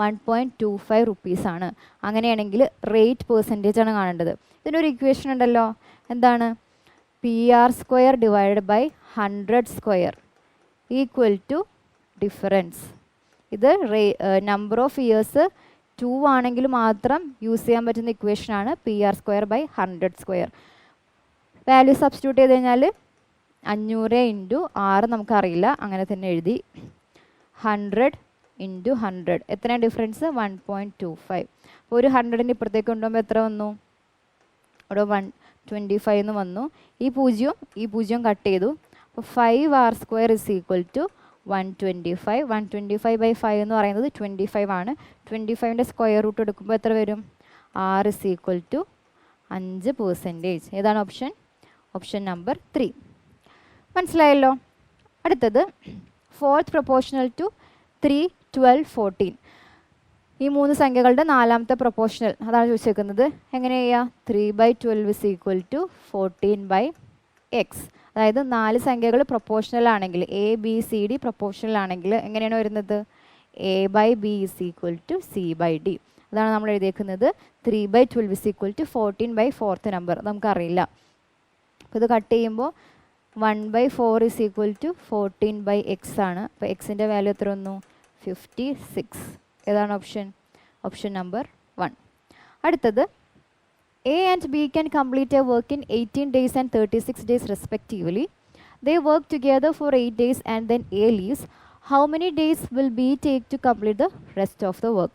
1.25 റുപ്പീസാണ്. അങ്ങനെയാണെങ്കിൽ റേറ്റ് പെർസെൻറ്റേജ് ആണ് കാണേണ്ടത്. ഇതിനൊരു ഇക്വേഷൻ ഉണ്ടല്ലോ, എന്താണ് PR² divided by 100 square equal to difference. ഇത് നമ്പർ ഓഫ് ഇയേഴ്സ് 2 ആണെങ്കിൽ മാത്രം യൂസ് ചെയ്യാൻ പറ്റുന്ന ഇക്വേഷനാണ് PR² by 100 square. Value substitute ചെയ്ത് കഴിഞ്ഞാൽ 500 ഇൻറ്റു 6 നമുക്കറിയില്ല, അങ്ങനെ തന്നെ എഴുതി. 100 ഇൻറ്റു 100 എത്രയാണ് ഡിഫറൻസ്? 1.25. അപ്പോൾ ഒരു 100ൻ്റെ ഇപ്പുറത്തേക്ക് കൊണ്ടുപോകുമ്പോൾ എത്ര വന്നു? അവിടെ 125 എന്ന് വന്നു. ഈ പൂജ്യം കട്ട് ചെയ്തു. അപ്പോൾ 5R² is equal to 125. 125 by 5 എന്ന് പറയുന്നത് 25 ആണ്. 25ൻ്റെ സ്ക്വയർ റൂട്ട് എടുക്കുമ്പോൾ എത്ര വരും? R is equal to 5%. ഏതാണ് ഓപ്ഷൻ? Option number 3. മനസ്സിലായല്ലോ. അടുത്തത് 4th പ്രൊപ്പോർഷണൽ ടു 3, 12, 14. ഈ 3 സംഖ്യകളുടെ 4ാമത്തെ പ്രൊപ്പോർഷണൽ അതാണ് ചോദിച്ചേക്കുന്നത്. എങ്ങനെ ചെയ്യുക? 3/12 ഇസ് ഈക്വൽ ടു 14/x. അതായത് 4 സംഖ്യകൾ പ്രൊപ്പോർഷണൽ ആണെങ്കിൽ ABCD പ്രൊപ്പോർഷണൽ ആണെങ്കിൽ എങ്ങനെയാണ് വരുന്നത്? A/B is equal to C/D. അതാണ് നമ്മൾ എഴുതിയേക്കുന്നത്. 3/12 is equal to 14/4th number നമുക്കറിയില്ല. അപ്പോൾ ഇത് കട്ട് ചെയ്യുമ്പോൾ 1/4 ഇസ് ഈക്വൽ ടു 14/x ആണ്. അപ്പോൾ എക്സിൻ്റെ വാല്യൂ എത്ര വന്നു? 56. ഏതാണ് ഓപ്ഷൻ? Option number 1. അടുത്തത് A and B can complete a work in 18 days and 36 days respectively. They work together for 8 days and then A leaves. How many days will B take to complete the rest of the work?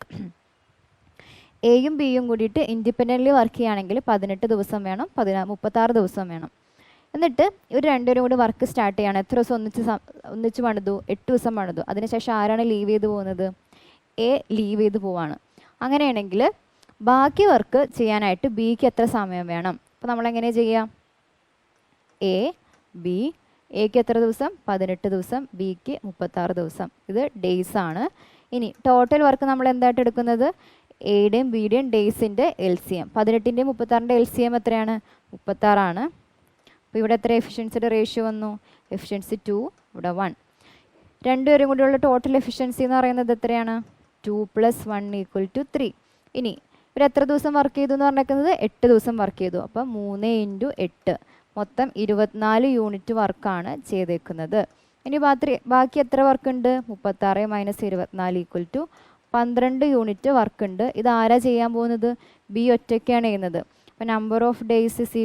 എയും ബിയും കൂടിയിട്ട് independently work ചെയ്യുകയാണെങ്കിൽ 18 ദിവസം വേണം, 36 ദിവസം വേണം. എന്നിട്ട് ഇവർ രണ്ടുപേരും കൂടി വർക്ക് സ്റ്റാർട്ട് ചെയ്യണം. എത്ര ദിവസം ഒന്നിച്ച് പണിതു? 8 ദിവസം പണിതു. അതിനുശേഷം ആരാണ് ലീവ് ചെയ്ത് പോകുന്നത്? എ ലീവ് ചെയ്ത് പോവാണ്. അങ്ങനെയാണെങ്കിൽ ബാക്കി വർക്ക് ചെയ്യാനായിട്ട് ബിക്ക് എത്ര സമയം വേണം? അപ്പോൾ നമ്മളെങ്ങനെ ചെയ്യാം? എ ബി, എക്ക് എത്ര ദിവസം? 18 ദിവസം, ബിക്ക് 36 ദിവസം. ഇത് ഡേയ്സ് ആണ്. ഇനി ടോട്ടൽ വർക്ക് നമ്മൾ എന്തായിട്ട് എടുക്കുന്നത്? എയുടെയും ബിയുടെയും ഡേയ്സിൻ്റെ LCM. 18ൻ്റെയും 36ൻ്റെ LCM എത്രയാണ്? 36 ആണ്. അപ്പോൾ ഇവിടെ എത്ര എഫിഷ്യൻസിയുടെ റേഷ്യോ വന്നു? എഫിഷ്യൻസി 2, ഇവിടെ 1. രണ്ടുപേരും കൂടിയുള്ള ടോട്ടൽ എഫിഷ്യൻസി എന്ന് പറയുന്നത് എത്രയാണ്? 2 + 1 = 3. ഇനി ഇവർ എത്ര ദിവസം വർക്ക് ചെയ്തു എന്ന് പറഞ്ഞേക്കുന്നത്? 8 ദിവസം വർക്ക് ചെയ്തു. അപ്പം 3 × 8 മൊത്തം 24 യൂണിറ്റ് വർക്കാണ് ചെയ്തേക്കുന്നത്. ഇനി ബാക്കി എത്ര വർക്ക് ഉണ്ട്? 36 - 24 = 12 യൂണിറ്റ് വർക്ക് ഉണ്ട്. ഇത് ആരാ ചെയ്യാൻ പോകുന്നത്? ബി ഒറ്റയ്ക്കാണ് ചെയ്യുന്നത്. അപ്പോൾ number of days is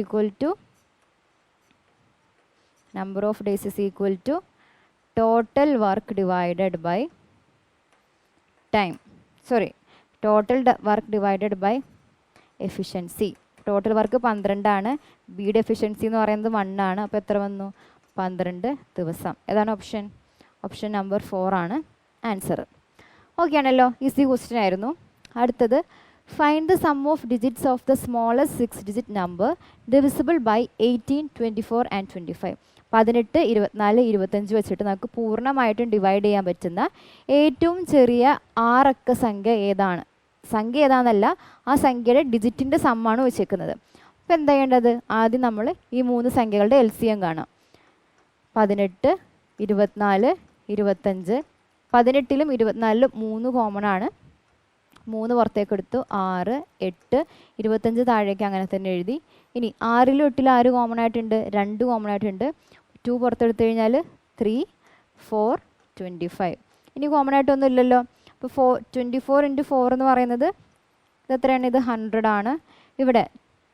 equal to total work divided by time. Total work divided by efficiency. Total work 12 ആണ്. ബിയുടെ എഫിഷ്യൻസി എന്ന് പറയുന്നത് 1 ആണ്. അപ്പോൾ എത്ര വന്നു? 12 ദിവസം. ഏതാണ് ഓപ്ഷൻ? ഓപ്ഷൻ നമ്പർ 4 ആണ് ആൻസർ. ഓക്കെ ആണല്ലോ. ഈസി ക്വസ്റ്റ്യൻ ആയിരുന്നു. അടുത്തത് find the sum of digits of the smallest 6-digit number divisible by 18, 24 and 25. 18, 24, 25 വെച്ചിട്ട് നമുക്ക് പൂർണ്ണമായിട്ടും ഡിവൈഡ് ചെയ്യാൻ പറ്റുന്ന ഏറ്റവും ചെറിയ 6 അക്ക സംഖ്യ ഏതാണ്? സംഖ്യ ഏതാണെന്നല്ല, ആ സംഖ്യയുടെ ഡിജിറ്റിൻ്റെ സമ്മാണ് വെച്ചേക്കുന്നത്. അപ്പോൾ എന്താ ചെയ്യേണ്ടത്? ആദ്യം നമ്മൾ ഈ 3 സംഖ്യകളുടെ LCM കാണാം. 18, 24, 25. 18ലും 24ലും 3 കോമൺ ആണ്. 3 പുറത്തേക്ക് എടുത്തു. 6, 8, 25 താഴേക്ക് അങ്ങനെ തന്നെ എഴുതി. ഇനി 6ലും 8ലും ആര് കോമൺ ആയിട്ടുണ്ട്? 2 കോമൺ ആയിട്ടുണ്ട്. 2 പുറത്തെടുത്തു കഴിഞ്ഞാൽ 3, 4, 25. ഇനി കോമൺ ആയിട്ടൊന്നും ഇല്ലല്ലോ. അപ്പോൾ 24 × 4 എന്ന് പറയുന്നത് ഇതെത്രയാണ്? ഇത് 100 ആണ്. ഇവിടെ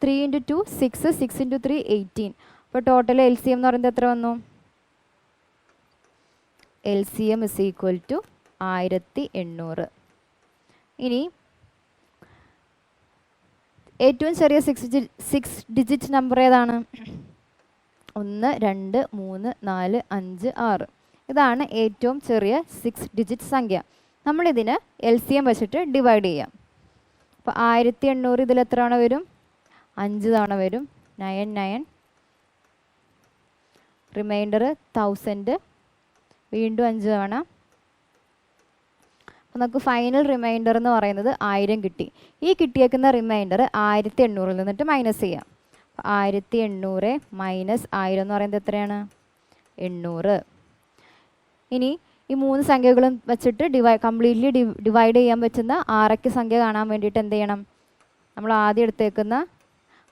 3 × 2 6, 6 × 3 18. അപ്പോൾ ടോട്ടൽ LCM എന്ന് പറയുന്നത് എത്ര വന്നു? LCM is equal to 1800. ഇനി ഏറ്റവും ചെറിയ 6 നമ്പർ ഏതാണ്? 1, 2, 3, 4, 5, 6. ഇതാണ് ഏറ്റവും ചെറിയ 6-digit സംഖ്യ. നമ്മളിതിന് LCM വെച്ചിട്ട് ഡിവൈഡ് ചെയ്യാം. അപ്പോൾ 1800 ഇതിൽ എത്ര തവണ വരും? 5 തവണ വരും. 9 റിമൈൻഡർ 1000 വീണ്ടും 5 തവണ. അപ്പോൾ നമുക്ക് ഫൈനൽ റിമൈൻഡർ എന്ന് പറയുന്നത് 1000 കിട്ടി. ഈ കിട്ടിയേക്കുന്ന റിമൈൻഡർ 1800 നിന്നിട്ട് മൈനസ് ചെയ്യാം. 1800 മൈനസ് 1000 എന്ന് പറയുന്നത് എത്രയാണ്? 800. ഇനി ഈ 3 സംഖ്യകളും വെച്ചിട്ട് കംപ്ലീറ്റ്ലി ഡിവൈഡ് ചെയ്യാൻ പറ്റുന്ന ആറക്ക സംഖ്യ കാണാൻ വേണ്ടിയിട്ട് എന്ത് ചെയ്യണം? നമ്മൾ ആദ്യം എടുത്തേക്കുന്ന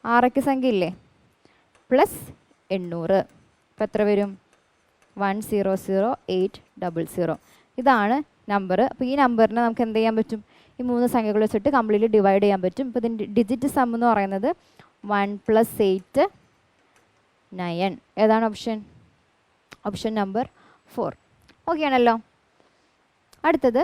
ആറക്ക സംഖ്യ ഇല്ലേ, പ്ലസ് 800. അപ്പോൾ എത്ര വരും? 100800. ഇതാണ് നമ്പർ. അപ്പോൾ ഈ നമ്പറിനെ നമുക്ക് എന്ത് ചെയ്യാൻ പറ്റും? ഈ 3 സംഖ്യകൾ വെച്ചിട്ട് കംപ്ലീറ്റ്ലി ഡിവൈഡ് ചെയ്യാൻ പറ്റും. ഇപ്പോൾ ഇതിൻ്റെ ഡിജിറ്റ് സം എന്ന് പറയുന്നത് 1 + 8 9. ഏതാണ് ഓപ്ഷൻ? Option number 4. ഓക്കെ ആണല്ലോ. അടുത്തത്,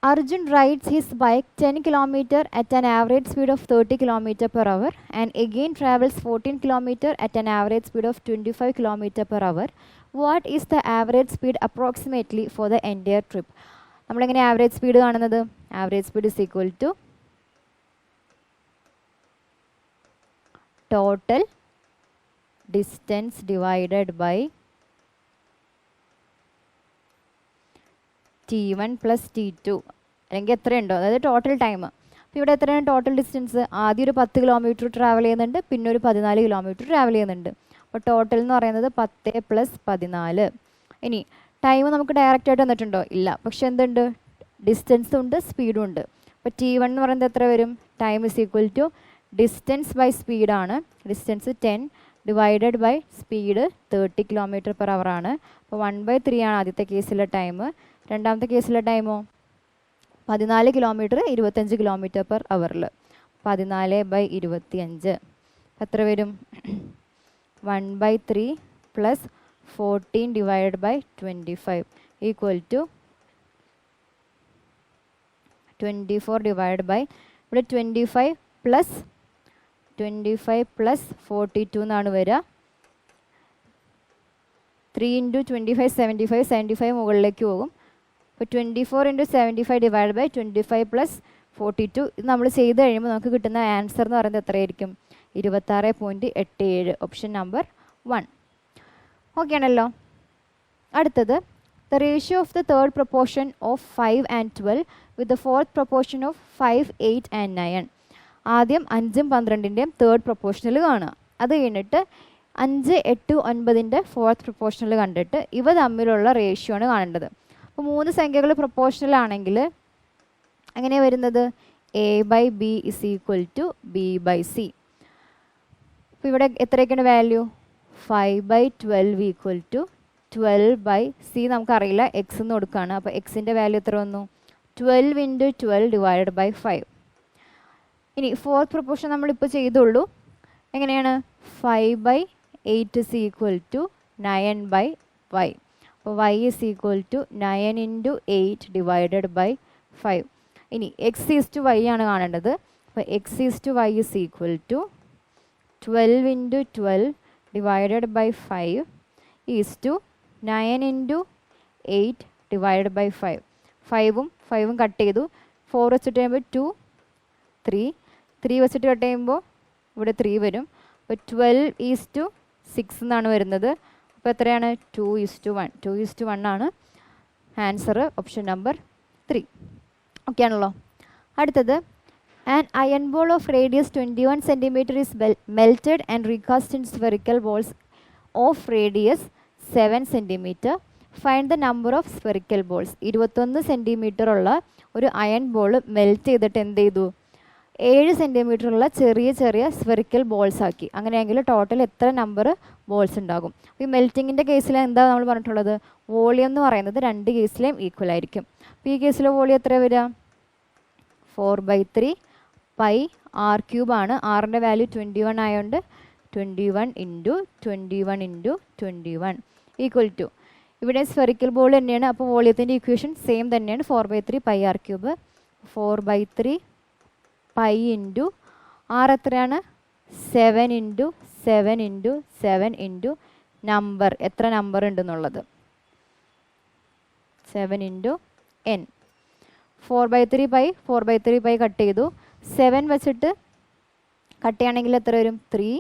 Arjun rides his bike 10 km at an average speed of 30 km/h and again travels 14 km at an average speed of 25 km/h. What is the average speed approximately for the entire trip? നമ്മളെങ്ങനെ average speed കാണുന്നത്? Average speed is equal to total distance divided by T1 + T2, അല്ലെങ്കിൽ എത്രയുണ്ടോ, അതായത് total time. അപ്പോൾ ഇവിടെ എത്രയാണ് total distance? ആദ്യം ഒരു 10 kilometre travel ചെയ്യുന്നുണ്ട്, പിന്നെ ഒരു 14 കിലോമീറ്റർ ട്രാവൽ ചെയ്യുന്നുണ്ട്. അപ്പോൾ ടോട്ടൽ എന്ന് പറയുന്നത് 10 + 14. ഇനി ടൈം നമുക്ക് ഡയറക്റ്റ് ആയിട്ട് വന്നിട്ടുണ്ടോ? ഇല്ല. പക്ഷെ എന്തുണ്ട്? ഡിസ്റ്റൻസും ഉണ്ട്, സ്പീഡും ഉണ്ട്. അപ്പോൾ T1 എന്ന് പറയുന്നത് എത്ര വരും? Time is equal to distance by സ്പീഡാണ്. Distance 10 divided by speed 30 km/h ആണ്. അപ്പോൾ 1/3 ആണ് ആദ്യത്തെ കേസിലെ ടൈം. രണ്ടാമത്തെ കേസിലെ ടൈമോ 14 കിലോമീറ്റർ 25 km/h. 14/25 എത്ര വരും? 1/3 + 14 divided by 25 equal to 24 divide by, ഇവിടെ 25 + 42 എന്നാണ് വരിക. 3 × 25 75, 75 മുകളിലേക്ക് പോകും. അപ്പോൾ 24 × 75 ഡിവൈഡ് ബൈ 25 + 42. ഇത് നമ്മൾ ചെയ്ത് കഴിയുമ്പോൾ നമുക്ക് കിട്ടുന്ന ആൻസർ എന്ന് പറയുന്നത് എത്രയായിരിക്കും? 26.87. Option number 1. ഓക്കെ ആണല്ലോ. അടുത്തത്, the ratio of the third proportion of 5 and 12 with the fourth proportion of 5, 8 and 9. ആദ്യം 5ഉം 12ൻ്റെയും തേർഡ് പ്രൊപ്പോർഷണൽ കാണുക. അത് കഴിഞ്ഞിട്ട് 5, 8, 9ൻ്റെ ഫോർത്ത് പ്രൊപ്പോർഷണൽ കണ്ടിട്ട് ഇവ തമ്മിലുള്ള റേഷ്യോ ആണ് കാണേണ്ടത്. അപ്പോൾ 3 സംഖ്യകൾ പ്രൊപ്പോർഷണൽ ആണെങ്കിൽ എങ്ങനെയാണ് വരുന്നത്? A/B = B/C. അപ്പോൾ ഇവിടെ എത്രയൊക്കെയാണ് വാല്യൂ? 5/12 = 12/C. നമുക്കറിയില്ല, എക്സ് എന്ന് കൊടുക്കുകയാണ്. അപ്പോൾ എക്സിൻ്റെ വാല്യൂ എത്ര വന്നു? 12 × 12 ഡിവൈഡഡ് ബൈ 5. ഇനി ഫോർത്ത് പ്രൊപ്പോർഷൻ നമ്മളിപ്പോൾ ചെയ്തുള്ളൂ. എങ്ങനെയാണ്? 5/8 = 9/y. അപ്പോൾ y = 9 × 8 ഡിവൈഡഡ് ബൈ 5. ഇനി x/y ആണ് കാണേണ്ടത്. അപ്പോൾ x/y = 12 × 12 divided by 5 9 × 8 divided by 5. 5ഉം കട്ട് ചെയ്തു. 4 വെച്ചിട്ട് കഴിയുമ്പോൾ 2, 3. 3 വെച്ചിട്ട് കട്ട് ചെയ്യുമ്പോൾ ഇവിടെ 3 വരും. അപ്പോൾ 12:6 എന്നാണ് വരുന്നത്. അപ്പോൾ എത്രയാണ്? 2:1. 2:1 ആണ് ആൻസർ. Option number 3. ഓക്കെ ആണല്ലോ. അടുത്തത്, an iron ball of radius 21 cm is melted and recast in spherical balls of radius 7 cm. Find the number of spherical balls. 21 cm ഉള്ള ഒരു അയൺ ബോൾ മെൽറ്റ് ചെയ്തിട്ട് എന്ത് ചെയ്തു? 7 cm ഉള്ള ചെറിയ ചെറിയ സ്ഫെറിക്കൽ ബോൾസ് ആക്കി. അങ്ങനെയെങ്കിൽ ടോട്ടൽ എത്ര നമ്പർ ബോൾസ് ഉണ്ടാകും? ഈ മെൽറ്റിങ്ങിൻ്റെ കേസിൽ എന്താ നമ്മൾ പറഞ്ഞിട്ടുള്ളത്? വോളിയം എന്ന് പറയുന്നത് 2 കേസിലെയും ഈക്വൽ ആയിരിക്കും. അപ്പോൾ ഈ കേസിൽ വോളിയം എത്ര വരിക? 4/3 πr³ ആണ്. ആറിൻ്റെ വാല്യൂ 21 ആയതുകൊണ്ട് 21 × 21 × 21 ഈക്വൽ ടു, ഇവിടെ സ്ഫെറിക്കൽ ബോൾ തന്നെയാണ്. അപ്പോൾ വോളിയത്തിൻ്റെ ഇക്വേഷൻ സെയിം തന്നെയാണ്. 4/3 πr³. 4/3 π × r എത്രയാണ്? 7 × 7 × 7 × നമ്പർ. എത്ര നമ്പർ ഉണ്ടെന്നുള്ളത് 7 × n. 4/3 π കട്ട് ചെയ്തു. 7 വെച്ചിട്ട് കട്ട് ചെയ്യുകയാണെങ്കിൽ എത്ര വരും? 3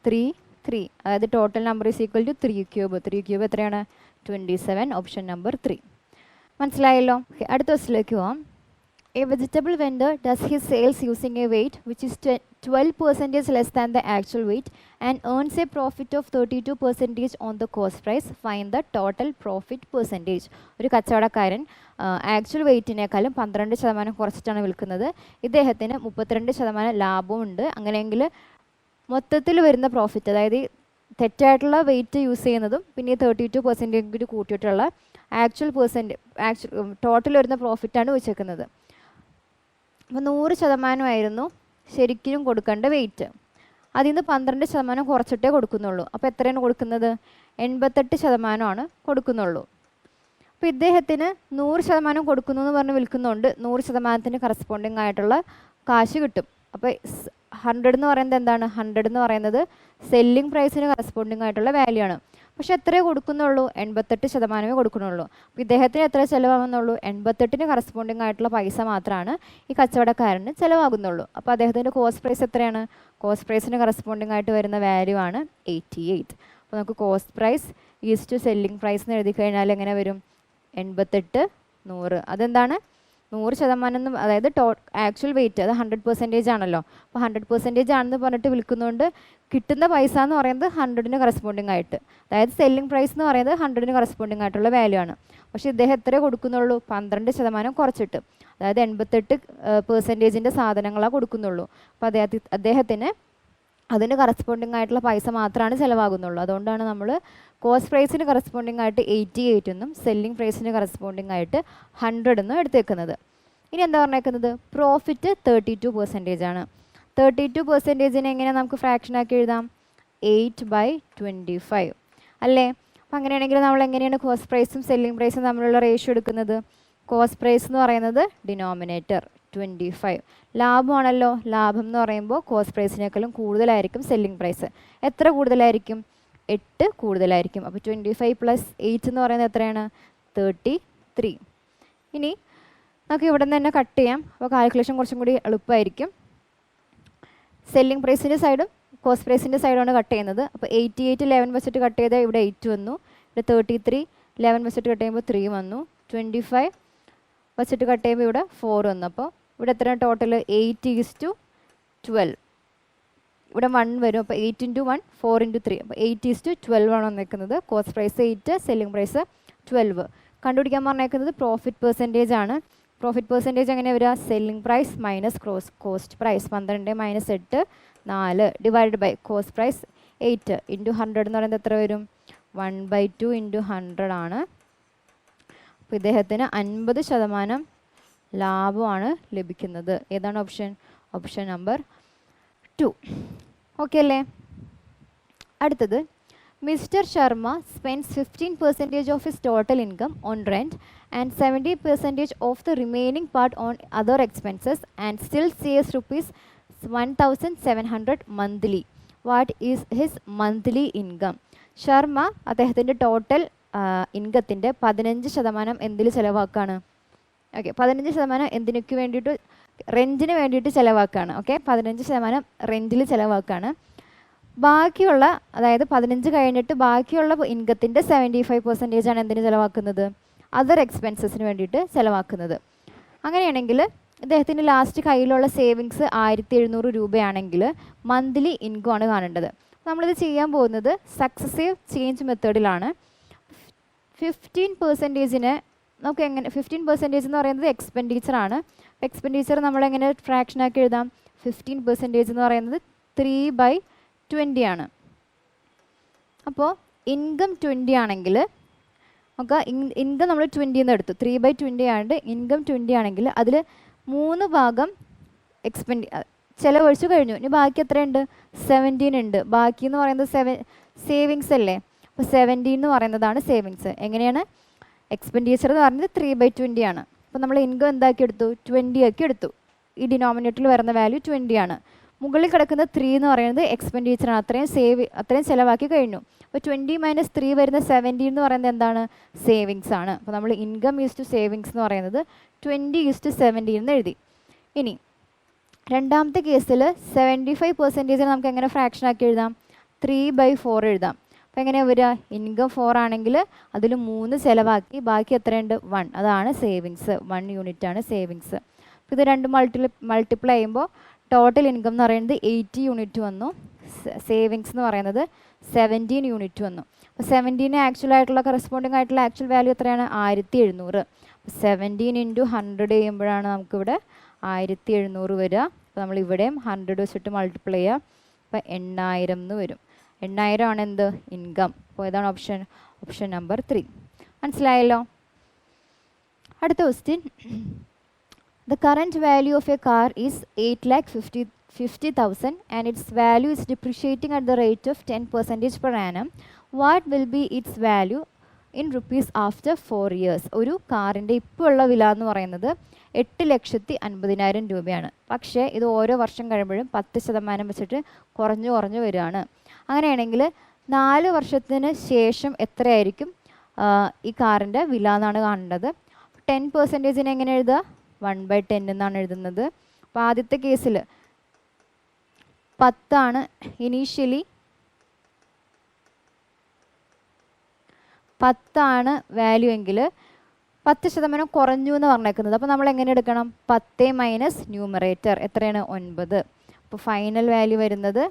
3 3. അതായത് total number is equal to 3 cube. 3 cube എത്രയാണ്? 27. Option number 3. മനസ്സിലായല്ലോ? അടുത്ത ക്വസ്റ്റിലേക്ക് പോവാം. A vegetable vendor does his sales using a weight which is 12% less than the actual weight and earns a profit of 32% on the cost price. Find the total profit percentage. ഒരു കച്ചവടക്കാരൻ actual വെയ്റ്റിനേക്കാളും 12% കുറച്ചിട്ടാണ് വിൽക്കുന്നത്. ഇദ്ദേഹത്തിന് 32% ലാഭമുണ്ട്. അങ്ങനെയെങ്കിൽ മൊത്തത്തിൽ വരുന്ന profit, അതായത് തെറ്റായിട്ടുള്ള wait use ചെയ്യുന്നതും പിന്നെ 32% കൂടി കൂട്ടിയിട്ടുള്ള ആക്ച്വൽ ടോട്ടൽ വരുന്ന പ്രോഫിറ്റാണ് വെച്ചേക്കുന്നത്. അപ്പോൾ 100% ശരിക്കും കൊടുക്കേണ്ട വെയിറ്റ്. അതിൽ നിന്ന് 12% കുറച്ചിട്ടേ കൊടുക്കുന്നുള്ളൂ. അപ്പോൾ എത്രയാണ് കൊടുക്കുന്നത്? 88% കൊടുക്കുന്നുള്ളൂ. അപ്പോൾ ഇദ്ദേഹത്തിന് 100% കൊടുക്കുന്നു എന്ന് പറഞ്ഞ് വിൽക്കുന്നുണ്ട്. 100%ന് കറസ്പോണ്ടിങ് ആയിട്ടുള്ള കാശ് കിട്ടും. അപ്പോൾ 100 എന്ന് പറയുന്നത് എന്താണ്? 100 എന്ന് പറയുന്നത് സെല്ലിംഗ് പ്രൈസിന് കറസ്പോണ്ടിങ് ആയിട്ടുള്ള വാല്യൂ ആണ്. പക്ഷെ എത്രയേ കൊടുക്കുന്നുള്ളൂ? 88% കൊടുക്കുന്നുള്ളൂ. അപ്പോൾ ഇദ്ദേഹത്തിന് എത്ര ചിലവാകുന്നുള്ളൂ? 88ന് കറസ്പോണ്ടിങ് ആയിട്ടുള്ള പൈസ മാത്രമാണ് ഈ കച്ചവടക്കാരന് ചിലവാകുന്നുള്ളൂ. അപ്പോൾ അദ്ദേഹത്തിൻ്റെ കോസ്റ്റ് പ്രൈസ് എത്രയാണ്? കോസ്റ്റ് പ്രൈസിന് കറസ്പോണ്ടിങ് ആയിട്ട് വരുന്ന വാല്യൂ ആണ് 88. അപ്പോൾ നമുക്ക് cost price is to selling price എന്ന് എഴുതി കഴിഞ്ഞാൽ എങ്ങനെ വരും? 88 100. അതെന്താണ്? 100%, അതായത് ആക്ച്വൽ വെയിറ്റ് അത് 100% ആണല്ലോ. അപ്പോൾ 100% ആണെന്ന് പറഞ്ഞിട്ട് വിൽക്കുന്നതുകൊണ്ട് കിട്ടുന്ന പൈസ എന്ന് പറയുന്നത് 100ന് കറസ്പോണ്ടിങ് ആയിട്ട്, അതായത് സെല്ലിംഗ് പ്രൈസ് എന്ന് പറയുന്നത് 100ന് കറസ്പോണ്ടിങ് ആയിട്ടുള്ള വാല്യൂ ആണ്. പക്ഷേ ഇദ്ദേഹം എത്ര കൊടുക്കുന്നുള്ളൂ? 12% കുറച്ചിട്ട്, അതായത് 88% സാധനങ്ങളാണ് കൊടുക്കുന്നുള്ളൂ. അപ്പോൾ അദ്ദേഹത്തിന് അതിന് കറസ്പോണ്ടിങ് ആയിട്ടുള്ള പൈസ മാത്രമാണ് ചിലവാകുന്നുള്ളൂ. അതുകൊണ്ടാണ് നമ്മൾ കോസ്റ്റ് പ്രൈസിന് കറസ്പോണ്ടിങ് ആയിട്ട് 88 എന്നും സെല്ലിംഗ് പ്രൈസിന് കറസ്പോണ്ടിങ് ആയിട്ട് 100 എന്നും എടുത്തേക്കുന്നത്. ഇനി എന്താ പറഞ്ഞേക്കുന്നത്? പ്രോഫിറ്റ് 32% ആണ്. 32%നെ എങ്ങനെ നമുക്ക് ഫ്രാക്ഷൻ ആക്കി എഴുതാം? 8/25 അല്ലേ? അപ്പം അങ്ങനെയാണെങ്കിൽ നമ്മൾ എങ്ങനെയാണ് കോസ്റ്റ് പ്രൈസും സെല്ലിംഗ് പ്രൈസും തമ്മിലുള്ള റേഷ്യോ എടുക്കുന്നത്? കോസ്റ്റ് പ്രൈസ് എന്ന് പറയുന്നത് ഡിനോമിനേറ്റർ 25. ലാഭമാണല്ലോ. ലാഭം എന്ന് പറയുമ്പോൾ കോസ്റ്റ് പ്രൈസിനേക്കാളും കൂടുതലായിരിക്കും സെല്ലിംഗ് പ്രൈസ്. എത്ര കൂടുതലായിരിക്കും? 8 കൂടുതലായിരിക്കും. അപ്പോൾ 25 + 8 എന്ന് പറയുന്നത് എത്രയാണ്? 33. ഇനി നമുക്ക് ഇവിടെ നിന്ന് തന്നെ കട്ട് ചെയ്യാം. അപ്പോൾ കാൽക്കുലേഷൻ കുറച്ചും കൂടി എളുപ്പമായിരിക്കും. സെല്ലിംഗ് പ്രൈസിൻ്റെ സൈഡും കോസ്റ്റ് പ്രൈസിൻ്റെ സൈഡാണ് കട്ട് ചെയ്യുന്നത്. അപ്പോൾ 88 11 വെച്ചിട്ട് കട്ട് ചെയ്താൽ ഇവിടെ 8 വന്നു. ഇവിടെ 33 11 വെച്ചിട്ട് കട്ട് ചെയ്യുമ്പോൾ 3 വന്നു. 25 വെച്ചിട്ട് കട്ട് ചെയ്യുമ്പോൾ ഇവിടെ 4 വന്നു. അപ്പോൾ ഇവിടെ എത്ര ടോട്ടൽ? 8:12. ഇവിടെ 1 വരും. അപ്പോൾ 8 × 1 4 × 3. അപ്പോൾ 8:12 ആണ് വന്നേക്കുന്നത്. Cost price 8, selling price 12. കണ്ടുപിടിക്കാൻ പറഞ്ഞേക്കുന്നത് പ്രോഫിറ്റ് പെർസെൻറ്റേജ് ആണ്. പ്രോഫിറ്റ് പെർസെൻറ്റേജ് എങ്ങനെ വരിക? Selling price minus cost price 12 - 8 4 divide by cost price 8 × 100 എന്ന് പറയുന്നത് എത്ര വരും? 1/2 × 100 ആണ്. അപ്പോൾ ഇദ്ദേഹത്തിന് 50% ലാഭമാണ് ലഭിക്കുന്നത്. ഏതാണ് ഓപ്ഷൻ? Option number 2. ഓക്കെ അല്ലേ? അടുത്തത്, mister Sharma spends 15% of his total income on rent and 70% of the remaining part on other expenses and still saves ₹1,700 monthly. What is his monthly income? Sharma അദ്ദേഹത്തിൻ്റെ ടോട്ടൽ ഇൻകത്തിൻ്റെ 15% എന്തിൽ ചിലവാക്കാണ്? ഓക്കെ, 15% എന്തിനൊക്കെ വേണ്ടിയിട്ട്? റെൻറ്റിന് വേണ്ടിയിട്ട് ചിലവാക്കുകയാണ്. Okay, 15% റെൻറ്റിൽ ചിലവാക്കുകയാണ്. ബാക്കിയുള്ള, അതായത് 15 കഴിഞ്ഞിട്ട് ബാക്കിയുള്ള ഇൻകത്തിൻ്റെ 75% ആണ് എന്തിന് ചിലവാക്കുന്നത്? അതർ എക്സ്പെൻസസിന് വേണ്ടിയിട്ട് ചിലവാക്കുന്നത്. അങ്ങനെയാണെങ്കിൽ ഇദ്ദേഹത്തിൻ്റെ ലാസ്റ്റ് കയ്യിലുള്ള സേവിങ്സ് 1700 രൂപയാണെങ്കിൽ മന്ത്ലി ഇൻകം ആണ് കാണേണ്ടത്. നമ്മളിത് ചെയ്യാൻ പോകുന്നത് സക്സസീവ് ചേഞ്ച് മെത്തേഡിലാണ്. 15%നെ നമുക്ക് എങ്ങനെ? 15% എന്ന് പറയുന്നത് എക്സ്പെൻഡിച്ചറാണ്. എക്സ്പെൻഡിച്ചർ നമ്മളെങ്ങനെ ഫ്രാക്ഷനാക്കി എഴുതാം? 15% എന്ന് പറയുന്നത് 3/20 ആണ്. അപ്പോൾ ഇൻകം 20 ആണെങ്കിൽ നമുക്ക് ഇൻകം നമ്മൾ 20 എന്ന് എടുത്തു. 3/20 ആയതുകൊണ്ട് ഇൻകം 20 ആണെങ്കിൽ അതിൽ 3 ഭാഗം ചിലവഴിച്ചു കഴിഞ്ഞു. ഇനി ബാക്കി എത്രയുണ്ട്? 17 ഉണ്ട്. ബാക്കി എന്ന് പറയുന്നത് സേവിങ്സ് അല്ലേ? അപ്പോൾ 17 എന്ന് പറയുന്നതാണ് സേവിങ്സ്. എങ്ങനെയാണ്? എക്സ്പെൻഡിച്ചർ എന്ന് പറയുന്നത് 3/20 ആണ്. അപ്പോൾ നമ്മൾ ഇൻകം എന്താക്കി എടുത്തു? 20 ആക്കി എടുത്തു. ഈ ഡിനോമിനേറ്ററിൽ വരുന്ന വാല്യൂ 20 ആണ്. മുകളിൽ കിടക്കുന്ന 3 എന്ന് പറയുന്നത് എക്സ്പെൻഡിച്ചറാണ്. അത്രയും ചിലവാക്കി കഴിഞ്ഞു. അപ്പോൾ 20 - 3 വരുന്ന 17 എന്ന് പറയുന്നത് എന്താണ്? സേവിങ്സ് ആണ്. അപ്പോൾ നമ്മൾ ഇൻകം ഈസ് ടു സേവിങ്സ് എന്ന് പറയുന്നത് 20:17 എന്ന് എഴുതി. ഇനി രണ്ടാമത്തെ കേസിൽ 75% നമുക്ക് എങ്ങനെ ഫ്രാക്ഷൻ ആക്കി എഴുതാം? 3/4 എഴുതാം. അപ്പോൾ എങ്ങനെയാണ് വരിക? ഇൻകം 4 ആണെങ്കിൽ അതിൽ 3 ചിലവാക്കി ബാക്കി എത്രയുണ്ട്? 1. അതാണ് സേവിങ്സ്. 1 യൂണിറ്റ് ആണ് സേവിങ്സ്. അപ്പോൾ ഇത് രണ്ട് മൾട്ടിപ്ലൈ ചെയ്യുമ്പോൾ ടോട്ടൽ ഇൻകം എന്ന് പറയുന്നത് 80 യൂണിറ്റ് വന്നു. സേവിങ്സ് എന്ന് പറയുന്നത് 17 യൂണിറ്റ് വന്നു. അപ്പോൾ 17 ആക്ച്വൽ ആയിട്ടുള്ള കറസ്പോണ്ടിങ് ആയിട്ടുള്ള ആക്ച്വൽ വാല്യൂ എത്രയാണ്? 1700. അപ്പോൾ 17 × 100 ചെയ്യുമ്പോഴാണ് നമുക്കിവിടെ 1700 വരിക. അപ്പോൾ നമ്മൾ ഇവിടെയും 100 വെച്ചിട്ട് മൾട്ടിപ്ലൈ ചെയ്യുക. അപ്പോൾ 8000 എന്ന് വരും. 8000 ആണ് എന്ത്? ഇൻകം. അപ്പോൾ ഏതാണ് ഓപ്ഷൻ? Option number 3. മനസ്സിലായല്ലോ? അടുത്ത question. The current value of a car is 8,50,000 and its value is depreciating at the rate of 10% per annum. What will be its value in rupees after 4 years? ഒരു കാറിൻ്റെ ഇപ്പോൾ ഉള്ള വില എന്ന് പറയുന്നത് 8,50,000 രൂപയാണ്. പക്ഷേ ഇത് ഓരോ വർഷം കഴിയുമ്പോഴും 10% വെച്ചിട്ട് കുറഞ്ഞു വരികയാണ്. അങ്ങനെയാണെങ്കിൽ 4 വർഷത്തിന് ശേഷം എത്രയായിരിക്കും ഈ കാറിൻ്റെ വില എന്നാണ് കാണേണ്ടത്. 10% എങ്ങനെ എഴുതുക? 1/10 എന്നാണ് എഴുതുന്നത്. അപ്പോൾ ആദ്യത്തെ കേസിൽ 10 ആണ് ഇനീഷ്യലി 10 ആണ് വാല്യൂ എങ്കിൽ 10% കുറഞ്ഞു എന്ന് പറഞ്ഞേക്കുന്നത്. അപ്പോൾ നമ്മൾ എങ്ങനെ എടുക്കണം? 10 മൈനസ് ന്യൂമറേറ്റർ എത്രയാണ്? 9. അപ്പോൾ ഫൈനൽ വാല്യൂ വരുന്നത്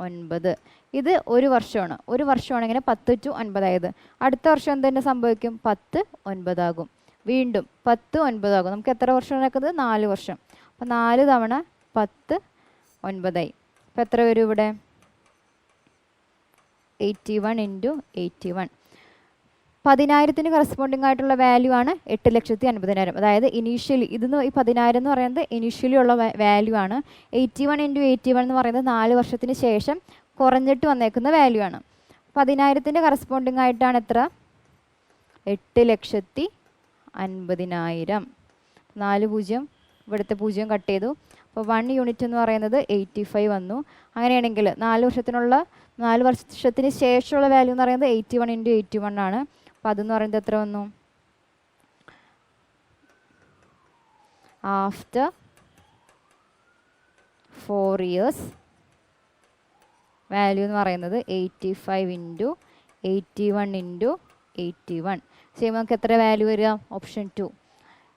9. ഇത് ഒരു വർഷമാണ്. ഒരു വർഷമാണെങ്കിൽ 10 to 9 ആയത്. അടുത്ത വർഷം എന്തെന്നെ സംഭവിക്കും? 10 9 ആകും. വീണ്ടും 10 9 ആകും. നമുക്ക് എത്ര വർഷം നടക്കുന്നത്? 4 വർഷം. അപ്പോൾ 4 തവണ 10 9 ആയി. അപ്പോൾ എത്ര വരും ഇവിടെ? 81 × 81. 10,000 കറസ്പോണ്ടിങ് ആയിട്ടുള്ള വാല്യൂ ആണ് 8,50,000. അതായത് ഇനീഷ്യലി ഇതിന്ന് ഈ 10,000 എന്ന് പറയുന്നത് ഇനീഷ്യലി ഉള്ള വാല്യൂ ആണ്. 81 × 81 എന്ന് പറയുന്നത് 4 വർഷത്തിന് ശേഷം കുറഞ്ഞിട്ട് വന്നേക്കുന്ന വാല്യൂ ആണ്. 10,000 കറസ്പോണ്ടിങ് ആയിട്ടാണ് എത്ര? 8,50,000. 4 0 ഇവിടുത്തെ 0 കട്ട് ചെയ്തു. അപ്പോൾ 1 യൂണിറ്റ് എന്ന് പറയുന്നത് 85 വന്നു. അങ്ങനെയാണെങ്കിൽ 4 വർഷത്തിന് ശേഷമുള്ള വാല്യൂ എന്ന് പറയുന്നത് 81 × 81 ആണ്. അപ്പോൾ അതെന്ന് പറയുന്നത് എത്ര വന്നു? ആഫ്റ്റർ 4 years വാല്യൂ എന്ന് പറയുന്നത് 85 × 81 × 81 ചെയ്യുമ്പോൾ നമുക്ക് എത്ര വാല്യൂ വരിക? ഓപ്ഷൻ 2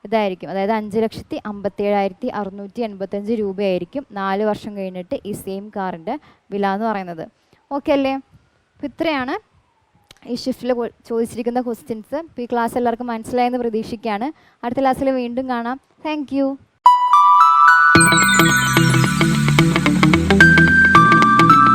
ഇതായിരിക്കും. അതായത് 5,57,685 രൂപയായിരിക്കും 4 വർഷം കഴിഞ്ഞിട്ട് ഈ സെയിം കാറിൻ്റെ വില എന്ന് പറയുന്നത്. ഓക്കെ അല്ലേ? അപ്പോൾ ഇത്രയാണ് ഈ ഷിഫ്റ്റിൽ ചോദിച്ചിരിക്കുന്ന ക്വസ്റ്റ്യൻസ്. ഇപ്പോൾ ഈ ക്ലാസ് എല്ലാവർക്കും മനസ്സിലായെന്ന് പ്രതീക്ഷിക്കുകയാണ്. അടുത്ത ക്ലാസ്സിൽ വീണ്ടും കാണാം. താങ്ക്